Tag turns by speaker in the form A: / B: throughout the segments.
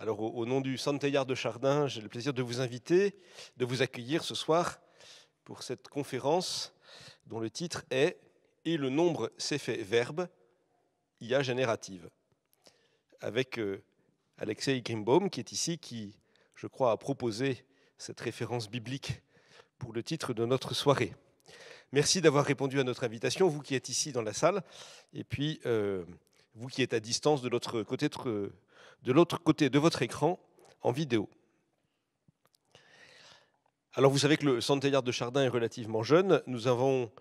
A: Alors, au nom du Centre Teilhard de Chardin, j'ai le plaisir de vous inviter, de vous accueillir ce soir pour cette conférence dont le titre est « Et le nombre s'est fait verbe, IA générative » avec Alexei Grimbaum qui est ici, qui, je crois, a proposé cette référence biblique pour le titre de notre soirée. Merci d'avoir répondu à notre invitation, vous qui êtes ici dans la salle, et puis vous qui êtes à distance de l'autre côté de votre écran en vidéo. Alors vous savez que le Centre Teilhard de Chardin est relativement jeune. Nous avons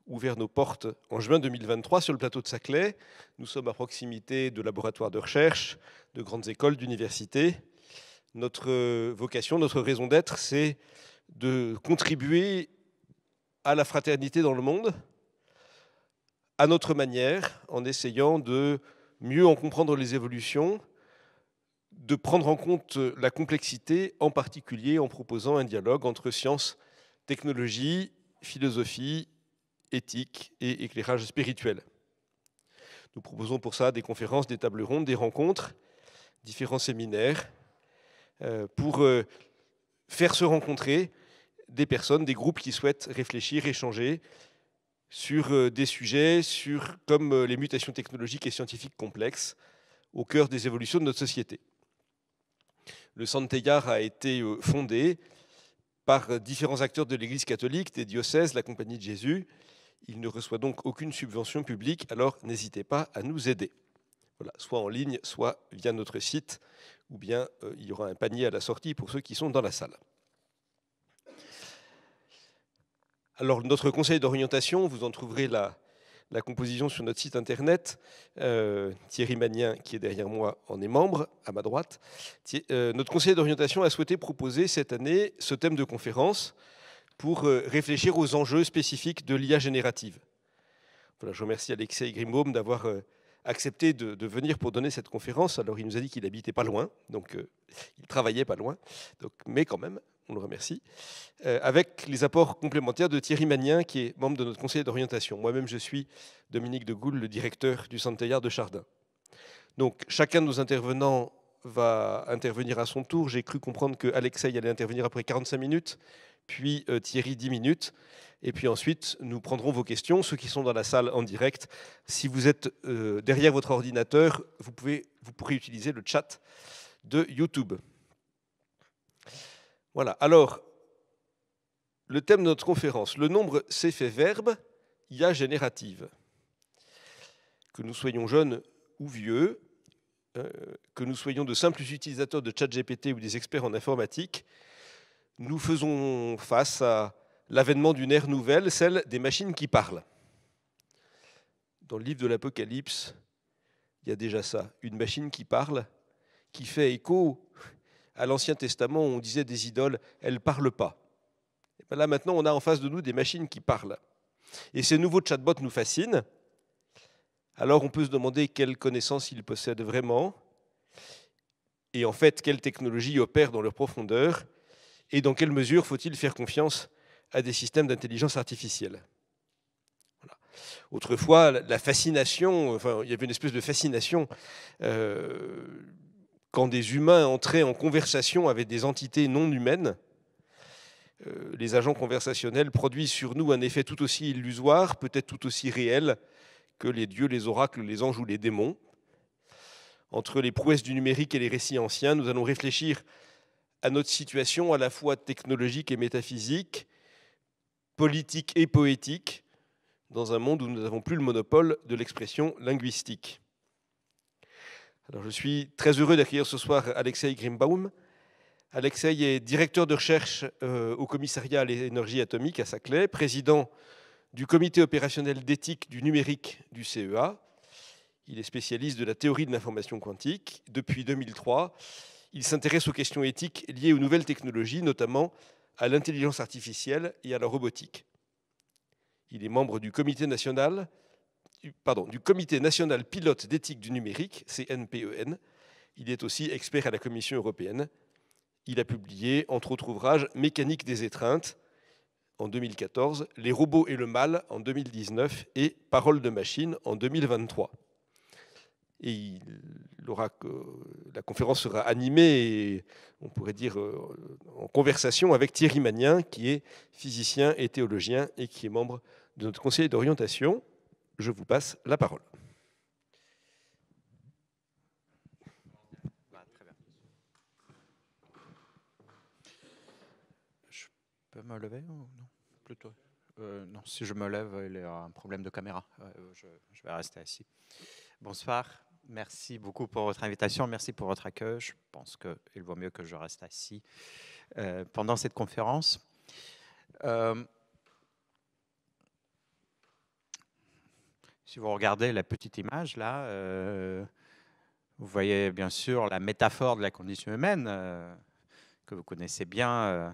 A: ouvert nos portes en juin 2023 sur le plateau de Saclay. Nous sommes à proximité de laboratoires de recherche, de grandes écoles, d'universités. Notre vocation, notre raison d'être, c'est de contribuer à la fraternité dans le monde, à notre manière, en essayant de mieux en comprendre les évolutions, de prendre en compte la complexité, en particulier en proposant un dialogue entre sciences, technologie, philosophie, éthique et éclairage spirituel. Nous proposons pour ça des conférences, des tables rondes, des rencontres, différents séminaires, pour faire se rencontrer des personnes, des groupes qui souhaitent réfléchir, échanger sur des sujets comme les mutations technologiques et scientifiques complexes au cœur des évolutions de notre société. Le Centre Teilhard a été fondé par différents acteurs de l'Église catholique, des diocèses, la Compagnie de Jésus. Il ne reçoit donc aucune subvention publique, alors n'hésitez pas à nous aider. Voilà, soit en ligne, soit via notre site, ou bien il y aura un panier à la sortie pour ceux qui sont dans la salle. Alors notre conseil d'orientation, vous en trouverez la composition sur notre site internet. Thierry Magnin, qui est derrière moi, en est membre, à ma droite. Notre conseil d'orientation a souhaité proposer cette année ce thème de conférence pour réfléchir aux enjeux spécifiques de l'IA générative. Voilà, je remercie Alexei Grimbaum d'avoir accepté de venir pour donner cette conférence. Alors il nous a dit qu'il habitait pas loin, donc il travaillait pas loin, mais quand même, on le remercie, avec les apports complémentaires de Thierry Magnin, qui est membre de notre conseil d'orientation. Moi-même, je suis Dominique de Goul, le directeur du Centre Teilhard de Chardin. Donc, chacun de nos intervenants va intervenir à son tour. J'ai cru comprendre que Alexei allait intervenir après 45 minutes, puis Thierry 10 minutes. Et puis ensuite, nous prendrons vos questions, ceux qui sont dans la salle en direct. Si vous êtes derrière votre ordinateur, vous pourrez utiliser le chat de YouTube. Voilà, alors, le thème de notre conférence, le nombre s'est fait verbe, IA générative. Que nous soyons jeunes ou vieux, que nous soyons de simples utilisateurs de ChatGPT ou des experts en informatique, nous faisons face à l'avènement d'une ère nouvelle, celle des machines qui parlent. Dans le livre de l'Apocalypse, il y a déjà ça, une machine qui parle, qui fait écho à l'Ancien Testament où on disait des idoles, elles ne parlent pas. Et bien là, maintenant, on a en face de nous des machines qui parlent. Et ces nouveaux chatbots nous fascinent. Alors, on peut se demander quelles connaissances ils possèdent vraiment, et en fait, quelles technologies opèrent dans leur profondeur, et dans quelle mesure faut-il faire confiance à des systèmes d'intelligence artificielle. Voilà. Autrefois, la fascination, enfin, il y avait une espèce de fascination quand des humains entraient en conversation avec des entités non humaines. Les agents conversationnels produisent sur nous un effet tout aussi illusoire, peut-être tout aussi réel que les dieux, les oracles, les anges ou les démons. Entre les prouesses du numérique et les récits anciens, nous allons réfléchir à notre situation à la fois technologique et métaphysique, politique et poétique, dans un monde où nous n'avons plus le monopole de l'expression linguistique. Alors, je suis très heureux d'accueillir ce soir Alexei Grimbaum. Alexei est directeur de recherche au commissariat à l'énergie atomique à Saclay, président du comité opérationnel d'éthique du numérique du CEA. Il est spécialiste de la théorie de l'information quantique. Depuis 2003, il s'intéresse aux questions éthiques liées aux nouvelles technologies, notamment à l'intelligence artificielle et à la robotique. Il est membre du comité national pilote d'éthique du numérique, CNPEN. Il est aussi expert à la Commission européenne. Il a publié, entre autres ouvrages, Mécanique des étreintes en 2014, Les robots et le mal en 2019 et Paroles de machine en 2023. et la conférence sera animée, on pourrait dire, en conversation avec Thierry Magnin, qui est physicien et théologien et qui est membre de notre conseil d'orientation. Je vous passe la parole.
B: Je peux me lever ou non? Plutôt. Non, si je me lève, il y a un problème de caméra. Je vais rester assis. Bonsoir. Merci beaucoup pour votre invitation. Merci pour votre accueil. Je pense qu'il vaut mieux que je reste assis pendant cette conférence. Si vous regardez la petite image là, vous voyez bien sûr la métaphore de la condition humaine que vous connaissez bien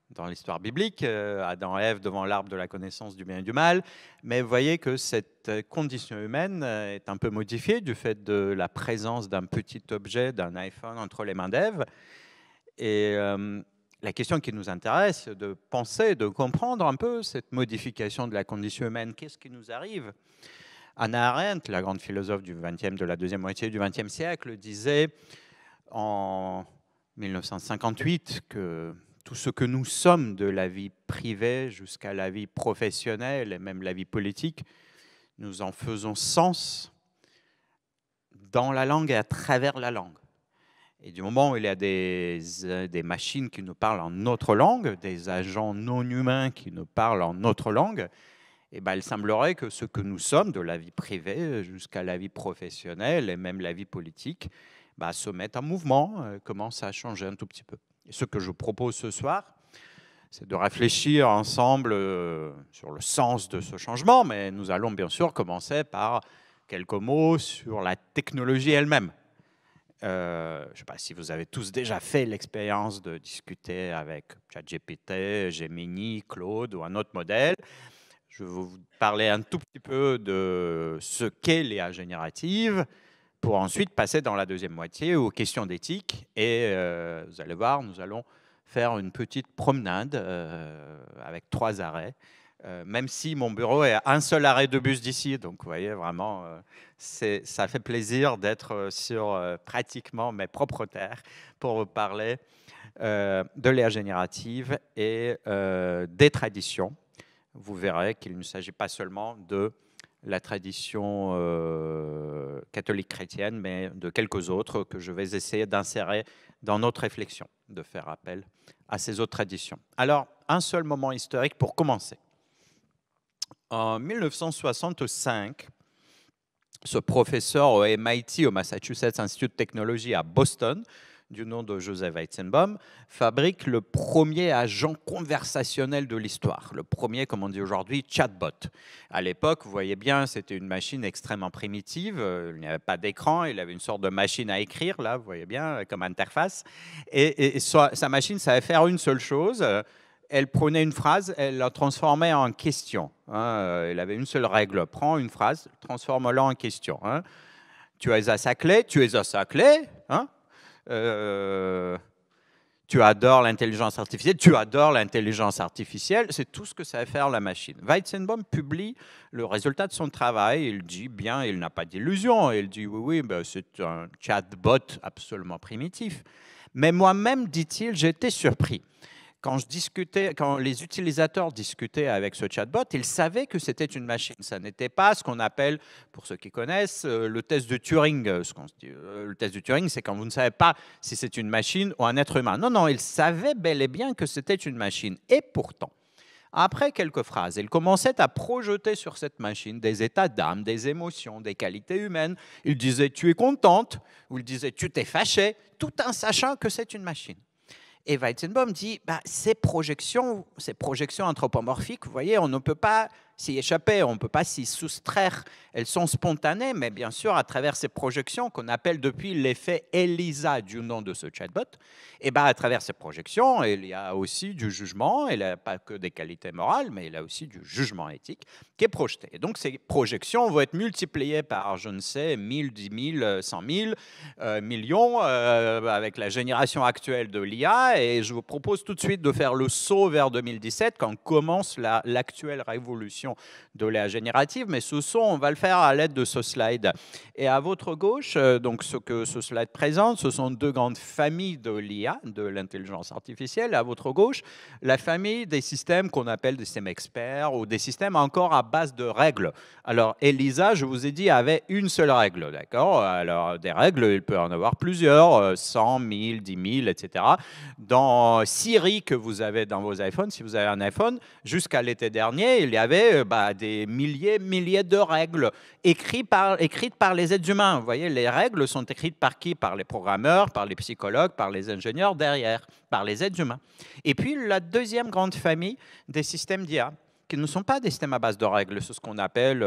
B: dans l'histoire biblique, Adam et Ève devant l'arbre de la connaissance du bien et du mal. Mais vous voyez que cette condition humaine est un peu modifiée du fait de la présence d'un petit objet, d'un iPhone entre les mains d'Ève. Et la question qui nous intéresse, c'est de penser, de comprendre un peu cette modification de la condition humaine. Qu'est-ce qui nous arrive ? Hannah Arendt, la grande philosophe de la deuxième moitié du XXe siècle, disait en 1958 que tout ce que nous sommes, de la vie privée jusqu'à la vie professionnelle et même la vie politique, nous en faisons sens dans la langue et à travers la langue. Et du moment où il y a des machines qui nous parlent en notre langue, des agents non humains qui nous parlent en notre langue, eh ben, il semblerait que ce que nous sommes, de la vie privée jusqu'à la vie professionnelle et même la vie politique, se mette en mouvement, commence à changer un tout petit peu. Et ce que je propose ce soir, c'est de réfléchir ensemble sur le sens de ce changement, mais nous allons bien sûr commencer par quelques mots sur la technologie elle-même. Je ne sais pas si vous avez tous déjà fait l'expérience de discuter avec ChatGPT, Gemini, Claude ou un autre modèle. Je vais vous parler un tout petit peu de ce qu'est l'IA générative, pour ensuite passer dans la deuxième moitié aux questions d'éthique. Et vous allez voir, nous allons faire une petite promenade avec 3 arrêts, même si mon bureau est à un seul arrêt de bus d'ici. Donc vous voyez, vraiment, ça fait plaisir d'être sur pratiquement mes propres terres pour vous parler de l'IA générative et des traditions. Vous verrez qu'il ne s'agit pas seulement de la tradition catholique chrétienne, mais de quelques autres que je vais essayer d'insérer dans notre réflexion, de faire appel à ces autres traditions. Alors, un seul moment historique pour commencer. En 1965, ce professeur au MIT, au Massachusetts Institute of Technology à Boston, du nom de Joseph Weizenbaum, fabrique le premier agent conversationnel de l'histoire. Le premier, comme on dit aujourd'hui, chatbot. À l'époque, vous voyez bien, c'était une machine extrêmement primitive. Il n'y avait pas d'écran, il avait une sorte de machine à écrire, là, vous voyez bien, comme interface. Et sa machine savait faire une seule chose. Elle prenait une phrase, elle la transformait en question. Elle avait une seule règle. Prends une phrase, transforme-la en question. Tu es à Saclay, tu es à Saclay. Tu adores l'intelligence artificielle, tu adores l'intelligence artificielle, c'est tout ce que savait faire la machine. Weizenbaum publie le résultat de son travail, il dit bien, il n'a pas d'illusion, il dit oui, c'est un chatbot absolument primitif. Mais moi-même, dit-il, j'étais surpris. Quand les utilisateurs discutaient avec ce chatbot, ils savaient que c'était une machine. Ça n'était pas ce qu'on appelle, pour ceux qui connaissent, le test de Turing. Le test de Turing, c'est quand vous ne savez pas si c'est une machine ou un être humain. Non, non, ils savaient bel et bien que c'était une machine. Et pourtant, après quelques phrases, ils commençaient à projeter sur cette machine des états d'âme, des émotions, des qualités humaines. Ils disaient « tu es contente » ou ils disaient « tu t'es fâché », tout en sachant que c'est une machine. Et Weizenbaum dit, ces projections anthropomorphiques, vous voyez, on ne peut pas s'y échapper, on ne peut pas s'y soustraire. Elles sont spontanées, mais bien sûr, à travers ces projections qu'on appelle depuis l'effet ELISA du nom de ce chatbot, et à travers ces projections, il y a aussi du jugement, il n'y a pas que des qualités morales, mais il y a aussi du jugement éthique qui est projeté. Et donc, ces projections vont être multipliées par, je ne sais, 1000, 10 000, 100 000, millions, avec la génération actuelle de l'IA. Et je vous propose tout de suite de faire le saut vers 2017, quand commence l'actuelle révolution présentation de l'IA générative, mais on va le faire à l'aide de ce slide. Et à votre gauche, donc ce que ce slide présente, ce sont deux grandes familles de l'IA, de l'intelligence artificielle. À votre gauche, la famille des systèmes qu'on appelle des systèmes experts ou des systèmes encore à base de règles. Alors, ELISA, je vous ai dit, avait une seule règle, d'accord? Alors, des règles, il peut en avoir plusieurs, 100, 1000, 10 000, etc. Dans Siri que vous avez dans vos iPhones, si vous avez un iPhone, jusqu'à l'été dernier, il y avait des milliers de règles écrites par les êtres humains. Vous voyez, les règles sont écrites par qui? Par les programmeurs, par les psychologues, par les ingénieurs derrière, par les êtres humains. Et puis, la deuxième grande famille des systèmes d'IA, qui ne sont pas des systèmes à base de règles, c'est ce qu'on appelle,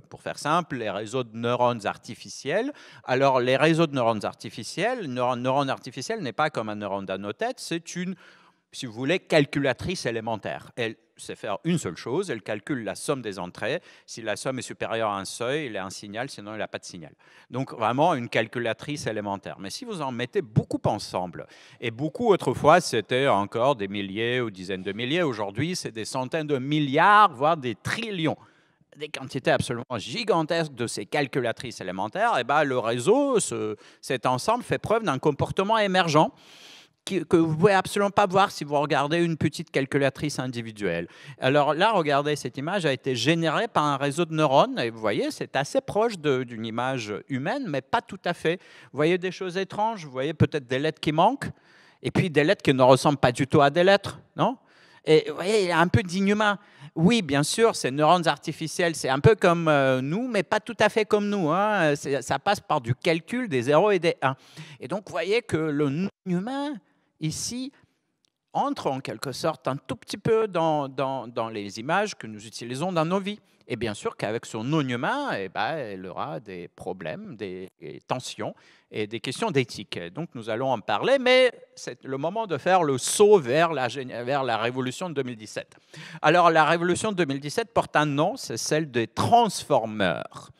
B: pour faire simple, les réseaux de neurones artificiels. Alors, les réseaux de neurones artificiels, neurone artificiel n'est pas comme un neurone dans nos têtes, c'est une, si vous voulez, calculatrice élémentaire. Elle sait faire une seule chose, elle calcule la somme des entrées. Si la somme est supérieure à un seuil, il a un signal, sinon il n'a pas de signal. Donc vraiment une calculatrice élémentaire. Mais si vous en mettez beaucoup ensemble, et beaucoup autrefois c'était encore des milliers ou dizaines de milliers, aujourd'hui c'est des centaines de milliards, voire des trillions, des quantités absolument gigantesques de ces calculatrices élémentaires, et le réseau, cet ensemble fait preuve d'un comportement émergent que vous ne pouvez absolument pas voir si vous regardez une petite calculatrice individuelle. Alors là, regardez, cette image a été générée par un réseau de neurones, et vous voyez, c'est assez proche d'une image humaine, mais pas tout à fait. Vous voyez des choses étranges, vous voyez peut-être des lettres qui manquent, et puis des lettres qui ne ressemblent pas du tout à des lettres, non? Et vous voyez, il y a un peu d'inhumain. Oui, bien sûr, ces neurones artificiels, c'est un peu comme nous, mais pas tout à fait comme nous, hein. Ça passe par du calcul des 0 et des 1. Et donc, vous voyez que le non-humain, ici, entre en quelque sorte un tout petit peu dans les images que nous utilisons dans nos vies. Et bien sûr qu'avec son non-humain, elle aura des problèmes, des tensions et des questions d'éthique. Donc nous allons en parler, mais c'est le moment de faire le saut vers la révolution de 2017. Alors la révolution de 2017 porte un nom, c'est celle des transformeurs.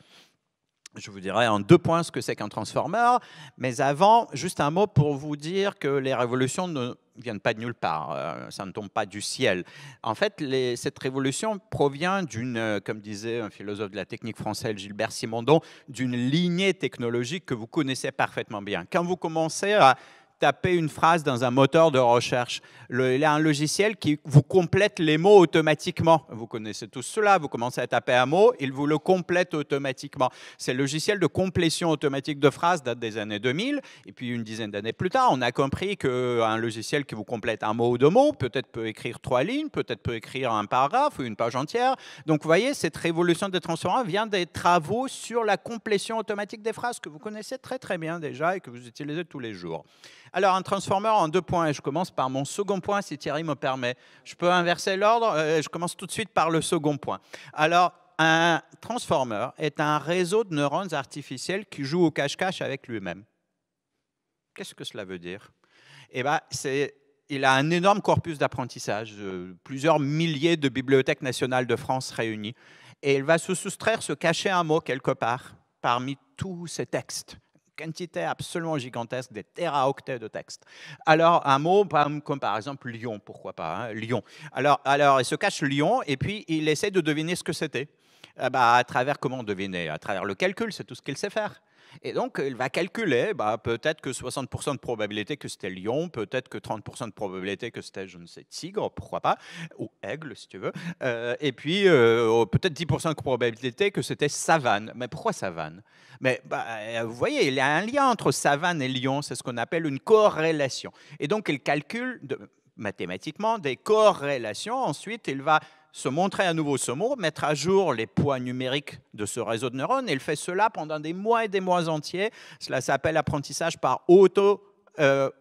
B: Je vous dirai en 2 points ce que c'est qu'un transformer, mais avant, juste un mot pour vous dire que les révolutions ne viennent pas de nulle part, ça ne tombe pas du ciel. En fait, cette révolution provient d'une, comme disait un philosophe de la technique française, Gilbert Simondon, d'une lignée technologique que vous connaissez parfaitement bien. Quand vous commencez à taper une phrase dans un moteur de recherche, il y a un logiciel qui vous complète les mots automatiquement. Vous connaissez tous cela, vous commencez à taper un mot, il vous le complète automatiquement. C'est le logiciel de complétion automatique de phrases date des années 2000, et puis une dizaine d'années plus tard, on a compris qu'un logiciel qui vous complète un mot ou 2 mots, peut-être peut écrire 3 lignes, peut-être peut écrire un paragraphe ou une page entière. Donc vous voyez, cette révolution des transformers vient des travaux sur la complétion automatique des phrases que vous connaissez très très bien déjà et que vous utilisez tous les jours. Alors, un transformer en 2 points. Je commence par mon second point, si Thierry me permet. Je peux inverser l'ordre. Je commence tout de suite par le second point. Alors, un transformer est un réseau de neurones artificiels qui joue au cache-cache avec lui-même. Qu'est-ce que cela veut dire? Il a un énorme corpus d'apprentissage, plusieurs milliers de bibliothèques nationales de France réunies. Et il va se soustraire, se cacher un mot quelque part parmi tous ces textes. Quantité absolument gigantesque, des téraoctets de texte. Alors, un mot comme par exemple Lion, pourquoi pas, hein, Lion. Alors, il se cache Lion et puis il essaie de deviner ce que c'était. À travers, comment deviner? À travers le calcul, c'est tout ce qu'il sait faire. Et donc, il va calculer, peut-être que 60% de probabilité que c'était lion, peut-être que 30% de probabilité que c'était, je ne sais, tigre, pourquoi pas, ou aigle, si tu veux, et puis peut-être 10% de probabilité que c'était savane. Mais pourquoi savane? Mais vous voyez, il y a un lien entre savane et lion, c'est ce qu'on appelle une corrélation. Et donc, il calcule mathématiquement des corrélations. Ensuite, il va se montrer à nouveau ce mot, mettre à jour les poids numériques de ce réseau de neurones. Et il fait cela pendant des mois et des mois entiers. Cela s'appelle apprentissage par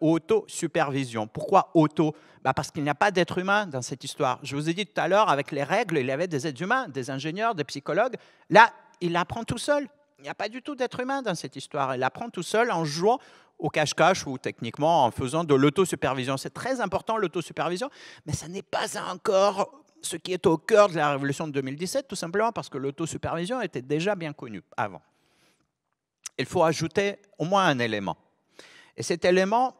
B: auto-supervision. Pourquoi auto? Parce qu'il n'y a pas d'être humain dans cette histoire. Je vous ai dit tout à l'heure, avec les règles, il y avait des êtres humains, des ingénieurs, des psychologues. Là, il apprend tout seul. Il n'y a pas du tout d'être humain dans cette histoire. Il apprend tout seul en jouant au cache-cache ou techniquement en faisant de l'autosupervision. C'est très important, l'autosupervision, mais ça n'est pas encore ce qui est au cœur de la révolution de 2017, tout simplement parce que l'autosupervision était déjà bien connue avant. Il faut ajouter au moins un élément. Et cet élément,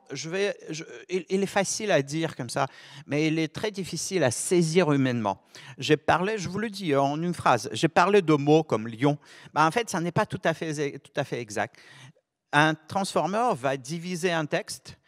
B: il est facile à dire comme ça, mais il est très difficile à saisir humainement. J'ai parlé, je vous le dis en une phrase, j'ai parlé de mots comme lion. En fait, ça n'est pas tout à fait exact. Un transformer va diviser un texte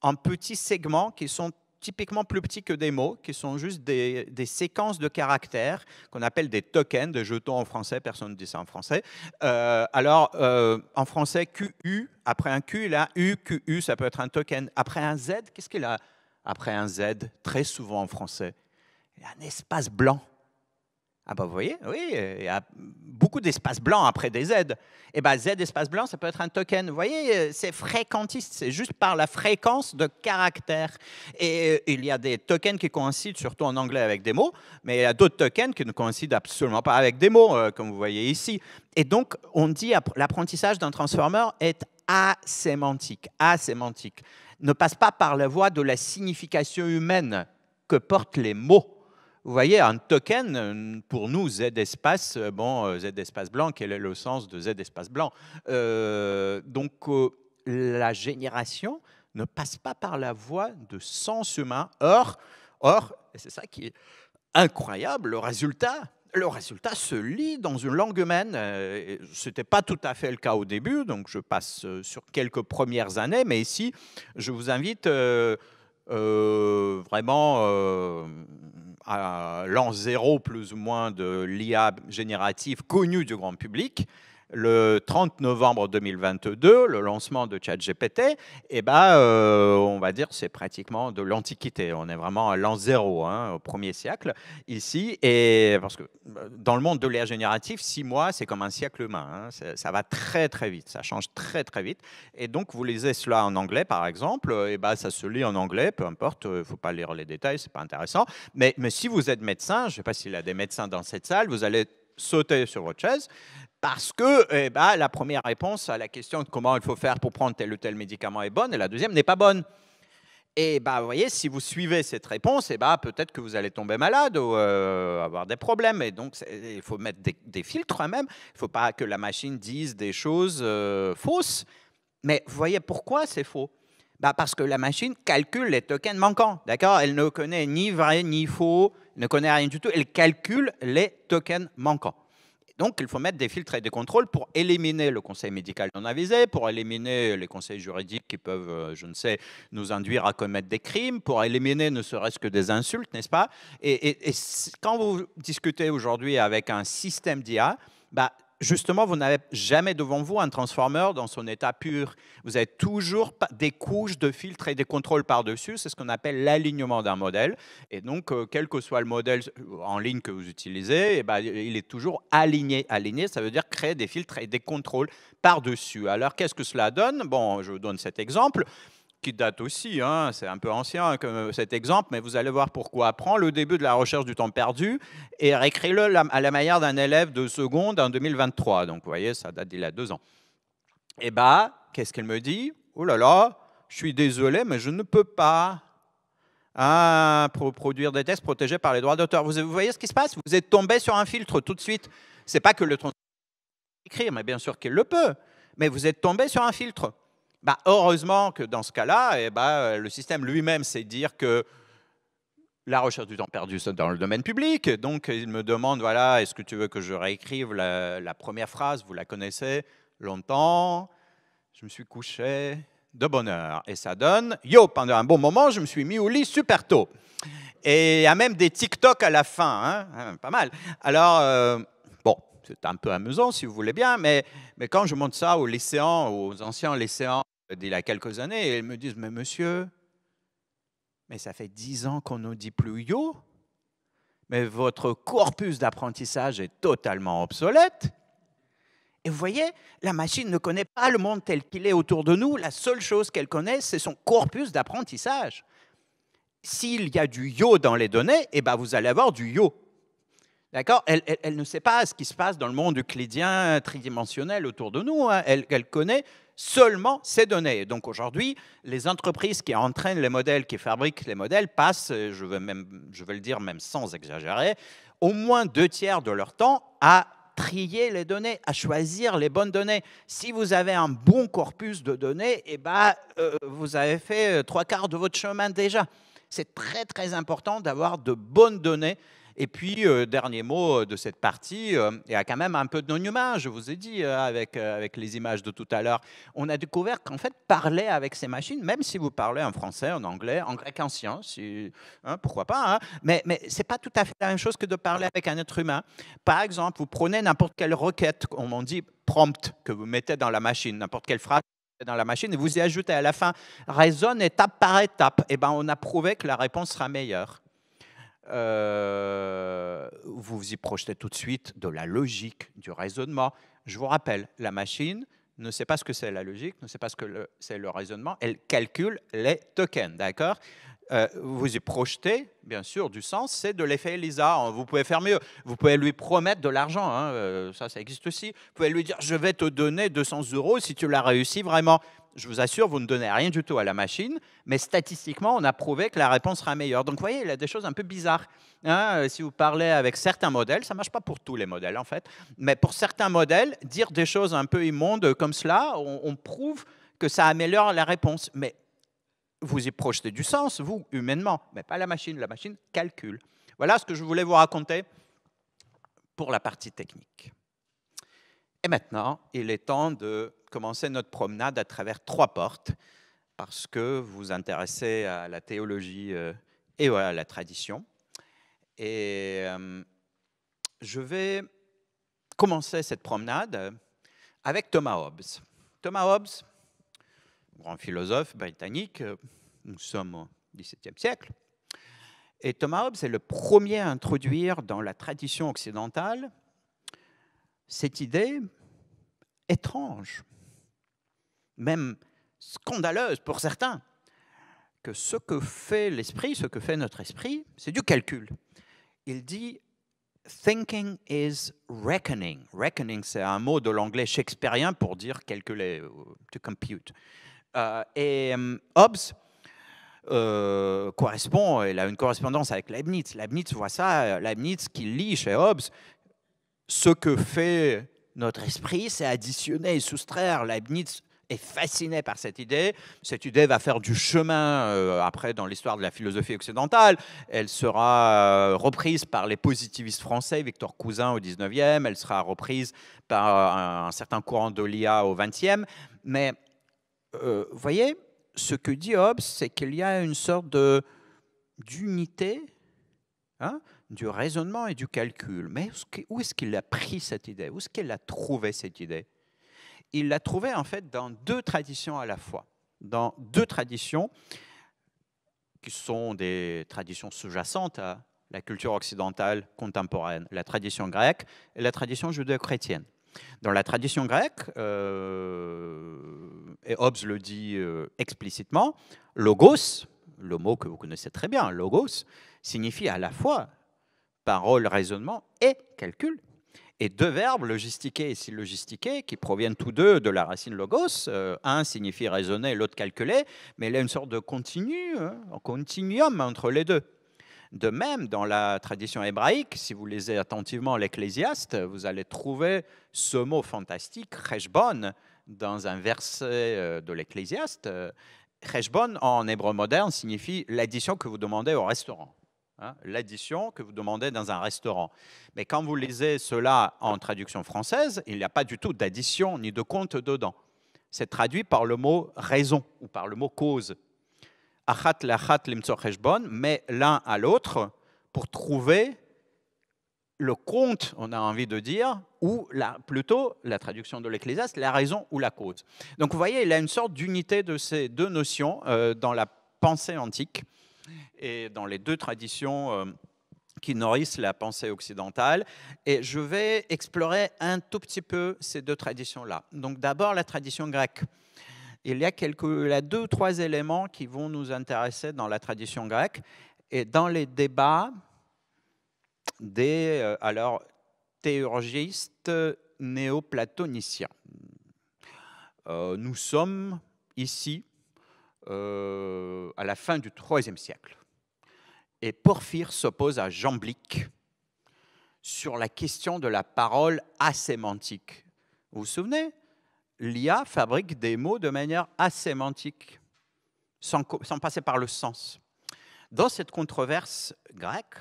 B: en petits segments qui sont typiquement plus petits que des mots, qui sont juste des séquences de caractères qu'on appelle des tokens, des jetons en français, personne ne dit ça en français. En français, QU, après un Q, il a U, QU, ça peut être un token. Après un Z, qu'est-ce qu'il a après un Z, très souvent en français? Il y a un espace blanc. Ah bah vous voyez, oui, il y a beaucoup d'espaces blancs après des Z. Et Z espace blanc, ça peut être un token. Vous voyez, c'est fréquentiste, c'est juste par la fréquence de caractères. Et il y a des tokens qui coïncident, surtout en anglais, avec des mots, mais il y a d'autres tokens qui ne coïncident absolument pas avec des mots, comme vous voyez ici. Et donc, on dit que l'apprentissage d'un transformer est asémantique. Asémantique. Ne passe pas par la voie de la signification humaine que portent les mots. Vous voyez, un token, pour nous, Z espace, Z espace blanc, quel est le sens de Z espace blanc? La génération ne passe pas par la voie de sens humain. Or, et c'est ça qui est incroyable, le résultat se lit dans une langue humaine. Ce n'était pas tout à fait le cas au début, donc je passe sur quelques premières années, mais ici, je vous invite vraiment à l'an zéro, plus ou moins, de l'IA générative connue du grand public. Le 30 novembre 2022, le lancement de ChatGPT, on va dire c'est pratiquement de l'Antiquité. On est vraiment à l'an zéro, au 1er siècle, ici. Et parce que dans le monde de l'IA générative, 6 mois, c'est comme un siècle humain. Ça va très, très vite. Ça change très, très vite. Et donc, vous lisez cela en anglais, par exemple, ça se lit en anglais, peu importe. Il ne faut pas lire les détails, c'est pas intéressant. Mais si vous êtes médecin, je ne sais pas s'il y a des médecins dans cette salle, vous allez sauter sur votre chaise. Parce que la première réponse à la question de comment il faut faire pour prendre tel ou tel médicament est bonne, et la deuxième n'est pas bonne. Et vous voyez, si vous suivez cette réponse, peut-être que vous allez tomber malade ou avoir des problèmes. Et donc, il faut mettre des filtres même. Il ne faut pas que la machine dise des choses fausses. Mais vous voyez pourquoi c'est faux? Parce que la machine calcule les tokens manquants. D'accord? Elle ne connaît ni vrai ni faux, ne connaît rien du tout. Elle calcule les tokens manquants. Donc, il faut mettre des filtres et des contrôles pour éliminer le conseil médical non avisé, pour éliminer les conseils juridiques qui peuvent, je ne sais, nous induire à commettre des crimes, pour éliminer ne serait-ce que des insultes, n'est-ce pas? Et quand vous discutez aujourd'hui avec un système d'IA, justement, vous n'avez jamais devant vous un transformer dans son état pur. Vous avez toujours des couches de filtres et des contrôles par-dessus. C'est ce qu'on appelle l'alignement d'un modèle. Et donc, quel que soit le modèle en ligne que vous utilisez, il est toujours aligné. Aligné, ça veut dire créer des filtres et des contrôles par-dessus. Alors, qu'est-ce que cela donne? Bon, je vous donne cet exemple qui date aussi, c'est un peu ancien comme cet exemple, mais vous allez voir pourquoi. Prends le début de la recherche du temps perdu et réécris-le à la manière d'un élève de seconde en 2023. Donc, vous voyez, ça date d'il y a 2 ans. Et qu'est-ce qu'elle me dit? Oh là là, je suis désolé, mais je ne peux pas produire des tests protégés par les droits d'auteur. Vous voyez ce qui se passe? Vous êtes tombé sur un filtre tout de suite. Ce n'est pas que le transformer écrire, mais bien sûr qu'il le peut. Mais vous êtes tombé sur un filtre. Heureusement que dans ce cas-là, le système lui-même sait dire que la recherche du temps perdu, c'est dans le domaine public. Donc, il me demande, voilà, est-ce que tu veux que je réécrive la première phrase? Vous la connaissez, longtemps, je me suis couché de bonne heure. Et ça donne, yo, pendant un bon moment, je me suis mis au lit super tôt. Et il y a même des TikTok à la fin, pas mal. Alors, c'est un peu amusant, si vous voulez bien, mais quand je montre ça aux lycéens, aux anciens lycéens d'il y a quelques années, ils me disent, mais monsieur, mais ça fait 10 ans qu'on ne dit plus yo, mais votre corpus d'apprentissage est totalement obsolète. Et vous voyez, la machine ne connaît pas le monde tel qu'il est autour de nous. La seule chose qu'elle connaît, c'est son corpus d'apprentissage. S'il y a du yo dans les données, vous allez avoir du yo. D'accord? Elle ne sait pas ce qui se passe dans le monde euclidien tridimensionnel autour de nous. Elle connaît seulement ces données. Donc aujourd'hui, les entreprises qui entraînent les modèles, qui fabriquent les modèles, passent, je vais le dire même sans exagérer, au moins 2 tiers de leur temps à trier les données, à choisir les bonnes données. Si vous avez un bon corpus de données, eh ben, vous avez fait 3/4 de votre chemin déjà. C'est très, très important d'avoir de bonnes données. Et puis, dernier mot de cette partie, il y a quand même un peu de non-humain, je vous ai dit, avec les images de tout à l'heure. On a découvert qu'en fait, parler avec ces machines, même si vous parlez en français, en anglais, en grec ancien, pourquoi pas, hein, mais ce n'est pas tout à fait la même chose que de parler avec un être humain. Par exemple, vous prenez n'importe quelle requête, comme on dit, prompt, que vous mettez dans la machine, n'importe quelle phrase dans la machine, et vous y ajoutez à la fin, raisonne étape par étape, et ben on a prouvé que la réponse sera meilleure. Vous y projetez tout de suite de la logique, du raisonnement. Je vous rappelle, la machine ne sait pas ce que c'est la logique, ne sait pas ce que c'est le raisonnement, elle calcule les tokens, d'accord? Vous y projetez, bien sûr, du sens, c'est de l'effet ELISA. Vous pouvez faire mieux. Vous pouvez lui promettre de l'argent, hein, ça existe aussi. Vous pouvez lui dire, je vais te donner 200 € si tu l'as réussi vraiment. Je vous assure, vous ne donnez rien du tout à la machine, mais statistiquement, on a prouvé que la réponse sera meilleure. Donc, vous voyez, il y a des choses un peu bizarres. Hein, si vous parlez avec certains modèles, ça ne marche pas pour tous les modèles, en fait, mais pour certains modèles, dire des choses un peu immondes comme cela, on prouve que ça améliore la réponse. Mais vous y projetez du sens, vous, humainement, mais pas la machine calcule. Voilà ce que je voulais vous raconter pour la partie technique. Et maintenant, il est temps de commencer notre promenade à travers 3 portes, parce que vous vous intéressez à la théologie et à la tradition. Et je vais commencer cette promenade avec Thomas Hobbes. Thomas Hobbes, grand philosophe britannique, nous sommes au XVIIe siècle, et Thomas Hobbes est le premier à introduire dans la tradition occidentale cette idée étrange, même scandaleuse pour certains, que ce que fait l'esprit, ce que fait notre esprit, c'est du calcul. Il dit « thinking is reckoning ». Reckoning, c'est un mot de l'anglais shakespearien pour dire calculer, to compute. Et Hobbes correspond, il a une correspondance avec Leibniz. Leibniz voit ça, Leibniz qui lit chez Hobbes, ce que fait notre esprit, c'est additionner et soustraire. Leibniz est fasciné par cette idée. Cette idée va faire du chemin après dans l'histoire de la philosophie occidentale. Elle sera reprise par les positivistes français, Victor Cousin au 19e, elle sera reprise par un certain courant de l'IA au 20e. Mais vous voyez, ce que dit Hobbes, c'est qu'il y a une sorte d'unité, hein, du raisonnement et du calcul. Mais où est-ce qu'il a pris cette idée? Où est-ce qu'il a trouvé cette idée? Il l'a trouvée en fait dans 2 traditions à la fois. Dans 2 traditions qui sont des traditions sous-jacentes à la culture occidentale contemporaine, la tradition grecque et la tradition judéo-chrétienne. Dans la tradition grecque, et Hobbes le dit explicitement, logos, le mot que vous connaissez très bien, logos, signifie à la fois parole, raisonnement et calcul. Et 2 verbes, logistiquer et syllogistiquer, qui proviennent tous 2 de la racine logos. Un signifie raisonner, l'autre calculer, mais il y a une sorte de continuum entre les 2. De même, dans la tradition hébraïque, si vous lisez attentivement l'Ecclésiaste, vous allez trouver ce mot fantastique, cheshbon, dans un verset de l'Ecclésiaste. Cheshbon, en hébreu moderne, signifie l'addition que vous demandez au restaurant. Hein, l'addition que vous demandez dans un restaurant. Mais quand vous lisez cela en traduction française, il n'y a pas du tout d'addition ni de compte dedans. C'est traduit par le mot raison ou par le mot cause. Achat lachat limtso cheshbon, mais l'un à l'autre pour trouver le compte, on a envie de dire, ou plutôt la traduction de l'Ecclésiaste, la raison ou la cause. Donc vous voyez, il y a une sorte d'unité de ces 2 notions dans la pensée antique et dans les 2 traditions qui nourrissent la pensée occidentale. Et je vais explorer un tout petit peu ces 2 traditions-là. Donc d'abord la tradition grecque. Il y a 2 ou 3 éléments qui vont nous intéresser dans la tradition grecque et dans les débats des théurgistes néoplatoniciens. Nous sommes ici à la fin du IIIe siècle. Et Porphyre s'oppose à Jamblique. sur la question de la parole asémantique. Vous vous souvenez? L'IA fabrique des mots de manière asémantique, sans passer par le sens. Dans cette controverse grecque,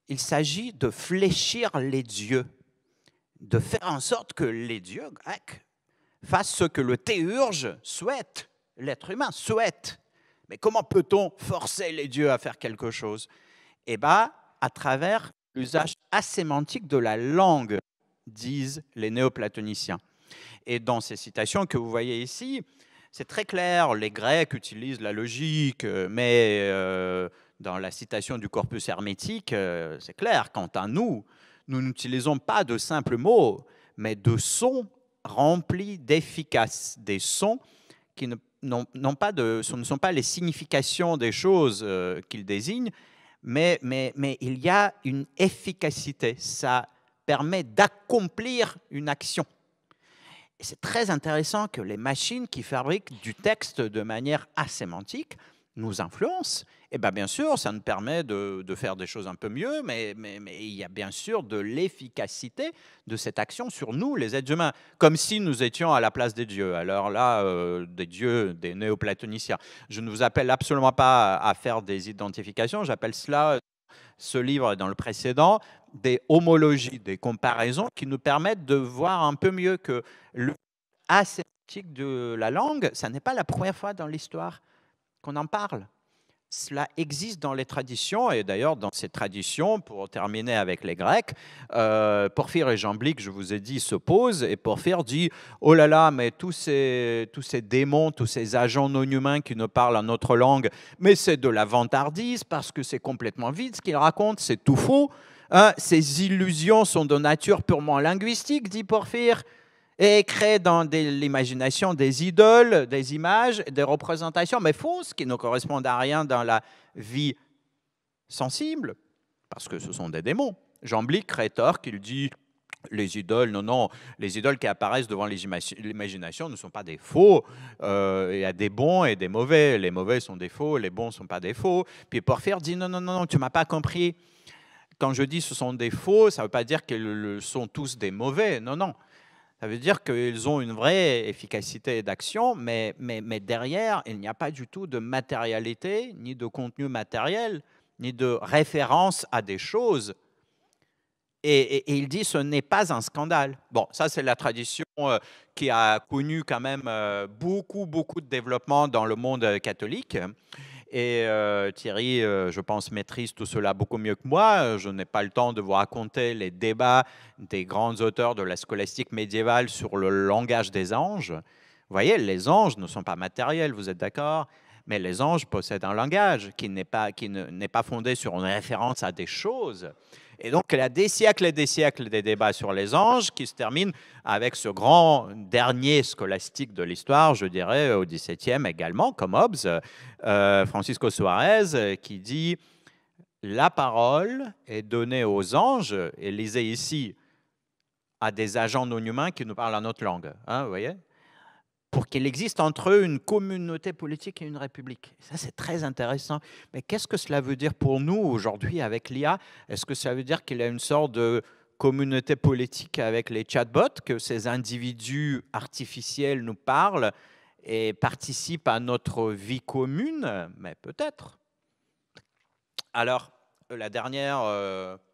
B: il s'agit de fléchir les dieux, de faire en sorte que les dieux grecs fassent ce que le théurge souhaite, l'être humain souhaite. Mais comment peut-on forcer les dieux à faire quelque chose? Eh bien, à travers l'usage asémantique de la langue, disent les néoplatoniciens. Et dans ces citations que vous voyez ici, c'est très clair, les Grecs utilisent la logique, mais dans la citation du corpus hermétique, c'est clair, quant à nous, nous n'utilisons pas de simples mots, mais de sons remplis d'efficace, des sons qui ne sont pas les significations des choses qu'ils désignent, mais il y a une efficacité, ça permet d'accomplir une action. Et c'est très intéressant que les machines qui fabriquent du texte de manière asémantique nous influencent. Et bien sûr, ça nous permet de faire des choses un peu mieux, mais il y a bien sûr de l'efficacité de cette action sur nous, les êtres humains, comme si nous étions à la place des dieux. Alors là, des dieux, des néoplatoniciens. Je ne vous appelle absolument pas à faire des identifications, j'appelle cela, ce livre et dans le précédent, des homologies, des comparaisons qui nous permettent de voir un peu mieux que le asémantique de la langue, ça n'est pas la première fois dans l'histoire qu'on en parle. Cela existe dans les traditions, et d'ailleurs dans ces traditions, pour terminer avec les Grecs, Porphyre et Jamblique, je vous ai dit, s'opposent, et Porphyre dit « Oh là là, mais tous ces démons, tous ces agents non humains qui nous parlent en notre langue, mais c'est de la vantardise, parce que c'est complètement vide ce qu'ils racontent, c'est tout faux. Hein, ces illusions sont de nature purement linguistique, dit Porphyre, et crée dans l'imagination des idoles, des images, des représentations, mais fausses, qui ne correspondent à rien dans la vie sensible, parce que ce sont des démons. Jamblique rétorque, il dit les idoles, non, les idoles qui apparaissent devant l'imagination ne sont pas des faux. Il y a des bons et des mauvais. Les mauvais sont des faux, les bons ne sont pas des faux. Puis Porphyre dit non, tu ne m'as pas compris. Quand je dis ce sont des faux, ça ne veut pas dire qu'ils sont tous des mauvais. Non. Ça veut dire qu'ils ont une vraie efficacité d'action, mais derrière, il n'y a pas du tout de matérialité, ni de contenu matériel, ni de référence à des choses. Et il dit ce n'est pas un scandale. Bon, ça c'est la tradition qui a connu quand même beaucoup de développement dans le monde catholique. Et Thierry, je pense, maîtrise tout cela beaucoup mieux que moi. Je n'ai pas le temps de vous raconter les débats des grands auteurs de la scolastique médiévale sur le langage des anges. Vous voyez, les anges ne sont pas matériels, vous êtes d'accord? Mais les anges possèdent un langage qui n'est pas fondé sur une référence à des choses. Et donc, il y a des siècles et des siècles des débats sur les anges qui se terminent avec ce grand dernier scolastique de l'histoire, je dirais, au XVIIe également, comme Hobbes, Francisco Suarez, qui dit « La parole est donnée aux anges », et lisez ici, à des agents non humains qui nous parlent en notre langue, hein, vous voyez, pour qu'il existe entre eux une communauté politique et une république. Ça, c'est très intéressant. Mais qu'est-ce que cela veut dire pour nous aujourd'hui avec l'IA? Est-ce que ça veut dire qu'il y a une sorte de communauté politique avec les chatbots, que ces individus artificiels nous parlent et participent à notre vie commune? Mais peut-être. Alors, la dernière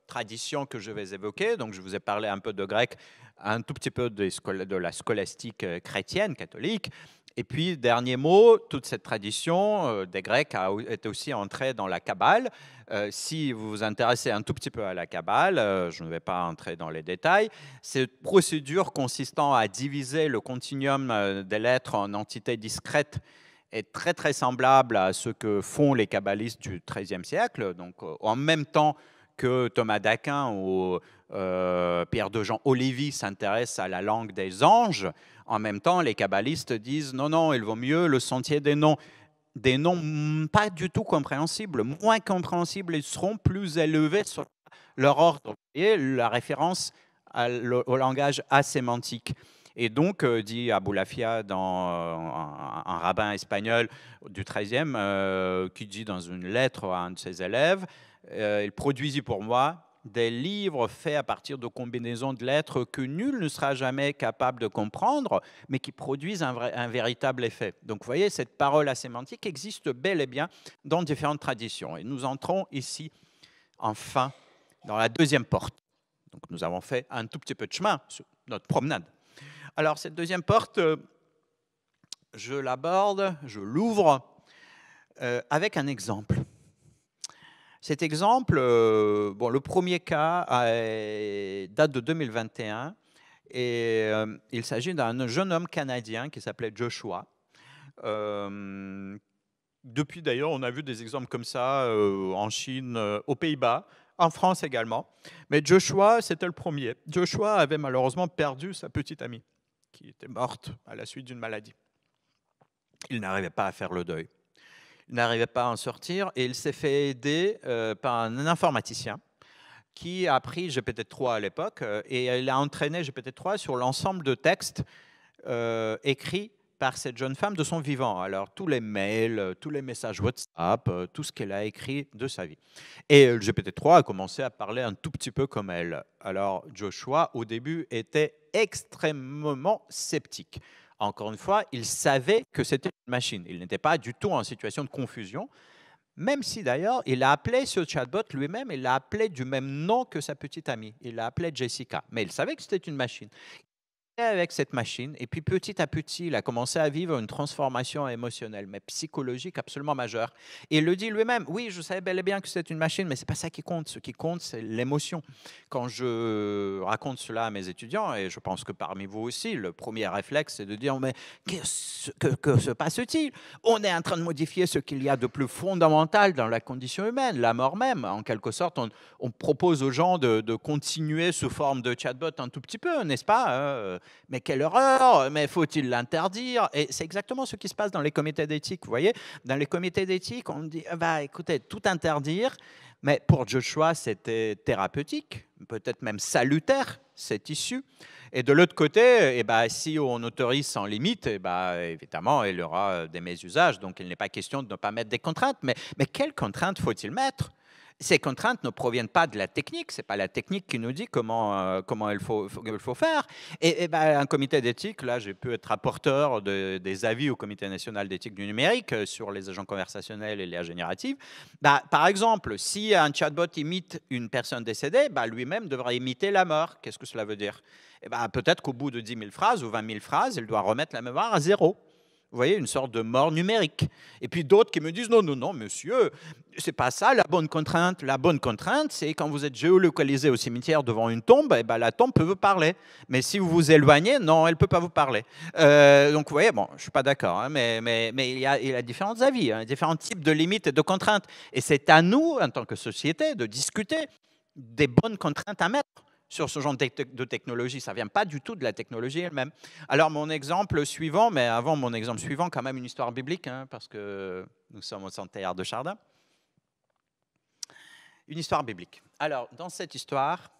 B: tradition que je vais évoquer, donc je vous ai parlé un peu de grec, un tout petit peu de la scolastique chrétienne, catholique. Et puis, dernier mot, toute cette tradition des Grecs est aussi entrée dans la Kabbale. Si vous vous intéressez un tout petit peu à la Kabbale, je ne vais pas entrer dans les détails, cette procédure consistant à diviser le continuum des lettres en entités discrètes est très semblable à ce que font les kabbalistes du XIIIe siècle. Donc, en même temps que Thomas d'Aquin ou Pierre de Jean Olivi s'intéressent à la langue des anges, en même temps, les kabbalistes disent non, il vaut mieux le sentier des noms pas du tout compréhensibles, moins compréhensibles, ils seront plus élevés sur leur ordre, et la référence au langage asémantique. Et donc, dit Aboulafia, un rabbin espagnol du XIIIe, qui dit dans une lettre à un de ses élèves, il produisit pour moi des livres faits à partir de combinaisons de lettres que nul ne sera jamais capable de comprendre, mais qui produisent un véritable effet. Donc vous voyez, cette parole asémantique existe bel et bien dans différentes traditions. Et nous entrons ici, enfin, dans la deuxième porte. Donc nous avons fait un tout petit peu de chemin sur notre promenade. Alors cette deuxième porte, je l'aborde, je l'ouvre avec un exemple. Cet exemple, bon, le premier cas date de 2021 et il s'agit d'un jeune homme canadien qui s'appelait Joshua. Depuis d'ailleurs, on a vu des exemples comme ça en Chine, aux Pays-Bas, en France également. Mais Joshua, c'était le premier. Joshua avait malheureusement perdu sa petite amie qui était morte à la suite d'une maladie. Il n'arrivait pas à faire le deuil. Il n'arrivait pas à en sortir et il s'est fait aider par un informaticien qui a pris GPT-3 à l'époque et il a entraîné GPT-3 sur l'ensemble de textes écrits par cette jeune femme de son vivant. Alors tous les mails, tous les messages WhatsApp, tout ce qu'elle a écrit de sa vie. Et le GPT-3 a commencé à parler un tout petit peu comme elle. Alors Joshua, au début, était extrêmement sceptique. Encore une fois, il savait que c'était une machine. Il n'était pas du tout en situation de confusion, même si d'ailleurs, il a appelé ce chatbot lui-même, il l'a appelé du même nom que sa petite amie. Il l'a appelé Jessica, mais il savait que c'était une machine. Avec cette machine, et puis petit à petit, il a commencé à vivre une transformation émotionnelle, mais psychologique absolument majeure. Et il le dit lui-même, oui, je savais bel et bien que c'est une machine, mais ce n'est pas ça qui compte. Ce qui compte, c'est l'émotion. Quand je raconte cela à mes étudiants, et je pense que parmi vous aussi, le premier réflexe, c'est de dire, mais que se passe-t-il? On est en train de modifier ce qu'il y a de plus fondamental dans la condition humaine, la mort même. En quelque sorte, on propose aux gens de continuer sous forme de chatbot un tout petit peu, n'est-ce pas? Mais quelle horreur, mais faut-il l'interdire? Et c'est exactement ce qui se passe dans les comités d'éthique. Vous voyez, dans les comités d'éthique, on dit, bah, écoutez, tout interdire, mais pour Joshua, c'était thérapeutique, peut-être même salutaire, cette issue. Et de l'autre côté, eh ben, si on autorise sans limite, eh ben, évidemment, il y aura des mésusages, donc il n'est pas question de ne pas mettre des contraintes. Mais quelles contraintes faut-il mettre? Ces contraintes ne proviennent pas de la technique, ce n'est pas la technique qui nous dit comment il faut faire. Et ben, un comité d'éthique, là j'ai pu être rapporteur des avis au Comité national d'éthique du numérique sur les agents conversationnels et l'IA générative. Bah, par exemple, si un chatbot imite une personne décédée, bah, lui-même devra imiter la mort. Qu'est-ce que cela veut dire? Bah, peut-être qu'au bout de 10 000 phrases ou 20 000 phrases, il doit remettre la mémoire à zéro. Vous voyez, une sorte de mort numérique. Et puis d'autres qui me disent, non, non, non, monsieur, c'est pas ça la bonne contrainte. La bonne contrainte, c'est quand vous êtes géolocalisé au cimetière devant une tombe, eh ben, la tombe peut vous parler. Mais si vous vous éloignez, non, elle ne peut pas vous parler. Donc vous voyez, bon, je ne suis pas d'accord, hein, mais il y a différents avis, hein, différents types de limites et de contraintes. Et c'est à nous, en tant que société, de discuter des bonnes contraintes à mettre sur ce genre de technologie. Ça ne vient pas du tout de la technologie elle-même. Alors, mon exemple suivant, mais avant mon exemple suivant, quand même une histoire biblique, hein, parce que nous sommes au centenaire de Chardin. Une histoire biblique. Alors, dans cette histoire,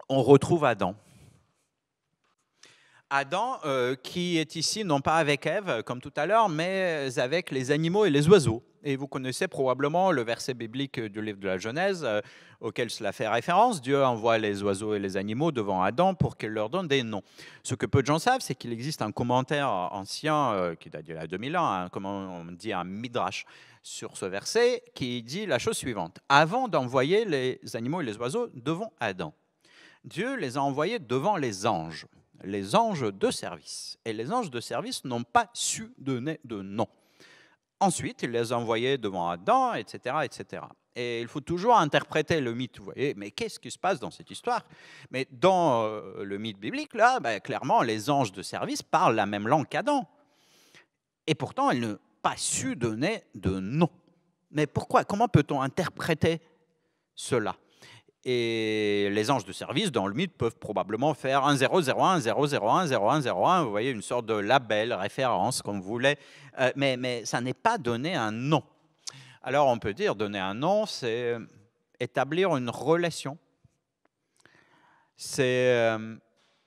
B: on retrouve Adam. Adam, qui est ici, non pas avec Ève, comme tout à l'heure, mais avec les animaux et les oiseaux. Et vous connaissez probablement le verset biblique du livre de la Genèse auquel cela fait référence. Dieu envoie les oiseaux et les animaux devant Adam pour qu'il leur donne des noms. Ce que peu de gens savent, c'est qu'il existe un commentaire ancien qui date d'il y a 2000 ans, hein, comme on dit un midrash sur ce verset, qui dit la chose suivante. Avant d'envoyer les animaux et les oiseaux devant Adam, Dieu les a envoyés devant les anges de service. Et les anges de service n'ont pas su donner de nom. Ensuite, il les a envoyés devant Adam, etc., etc. Et il faut toujours interpréter le mythe, vous voyez. Mais qu'est-ce qui se passe dans cette histoire? Mais dans le mythe biblique, là, ben, clairement, les anges de service parlent la même langue qu'Adam. Et pourtant, ils n'ont pas su donner de nom. Mais pourquoi? Comment peut-on interpréter cela? Et les anges de service, dans le mythe, peuvent probablement faire 1 0 0 1 0 0 1 0 1 0 1. Vous voyez, une sorte de label, référence, comme vous voulez. Mais ça n'est pas donner un nom. Alors, on peut dire donner un nom, c'est établir une relation. C'est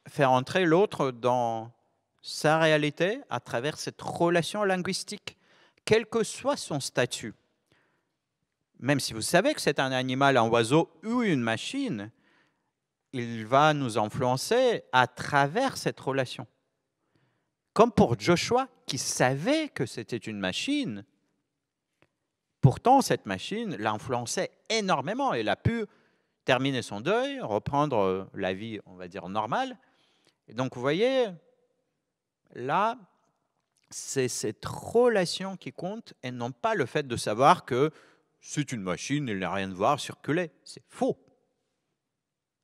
B: faire entrer l'autre dans sa réalité à travers cette relation linguistique, quel que soit son statut. même si vous savez que c'est un animal, un oiseau ou une machine, il va nous influencer à travers cette relation. Comme pour Joshua, qui savait que c'était une machine, pourtant cette machine l'influençait énormément. Il a pu terminer son deuil, reprendre la vie, on va dire, normale. Et donc, vous voyez, là, c'est cette relation qui compte et non pas le fait de savoir que c'est une machine, il n'a rien de voir circuler. C'est faux.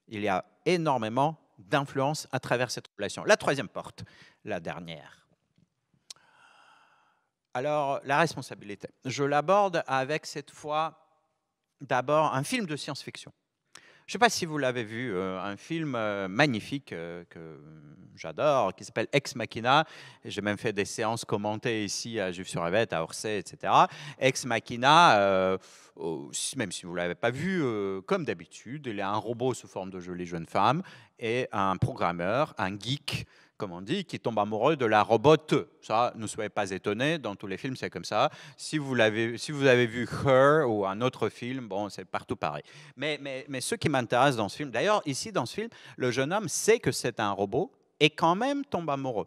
B: Il y a énormément d'influence à travers cette relation. La troisième porte, la dernière. Alors, la responsabilité. Je l'aborde avec cette fois d'abord un film de science-fiction. Je ne sais pas si vous l'avez vu, un film magnifique que j'adore, qui s'appelle Ex Machina. J'ai même fait des séances commentées ici à Juves-sur-Yvette, à Orsay, etc. Ex Machina, même si vous ne l'avez pas vu, comme d'habitude, il y a un robot sous forme de jolie jeune femme et un programmeur, un geek, comme on dit, qui tombe amoureux de la robote. Ça, ne soyez pas étonnés, dans tous les films, c'est comme ça. Si vous avez vu Her ou un autre film, bon, c'est partout pareil. Mais ce qui m'intéresse dans ce film, d'ailleurs, ici, dans ce film, le jeune homme sait que c'est un robot et quand même tombe amoureux.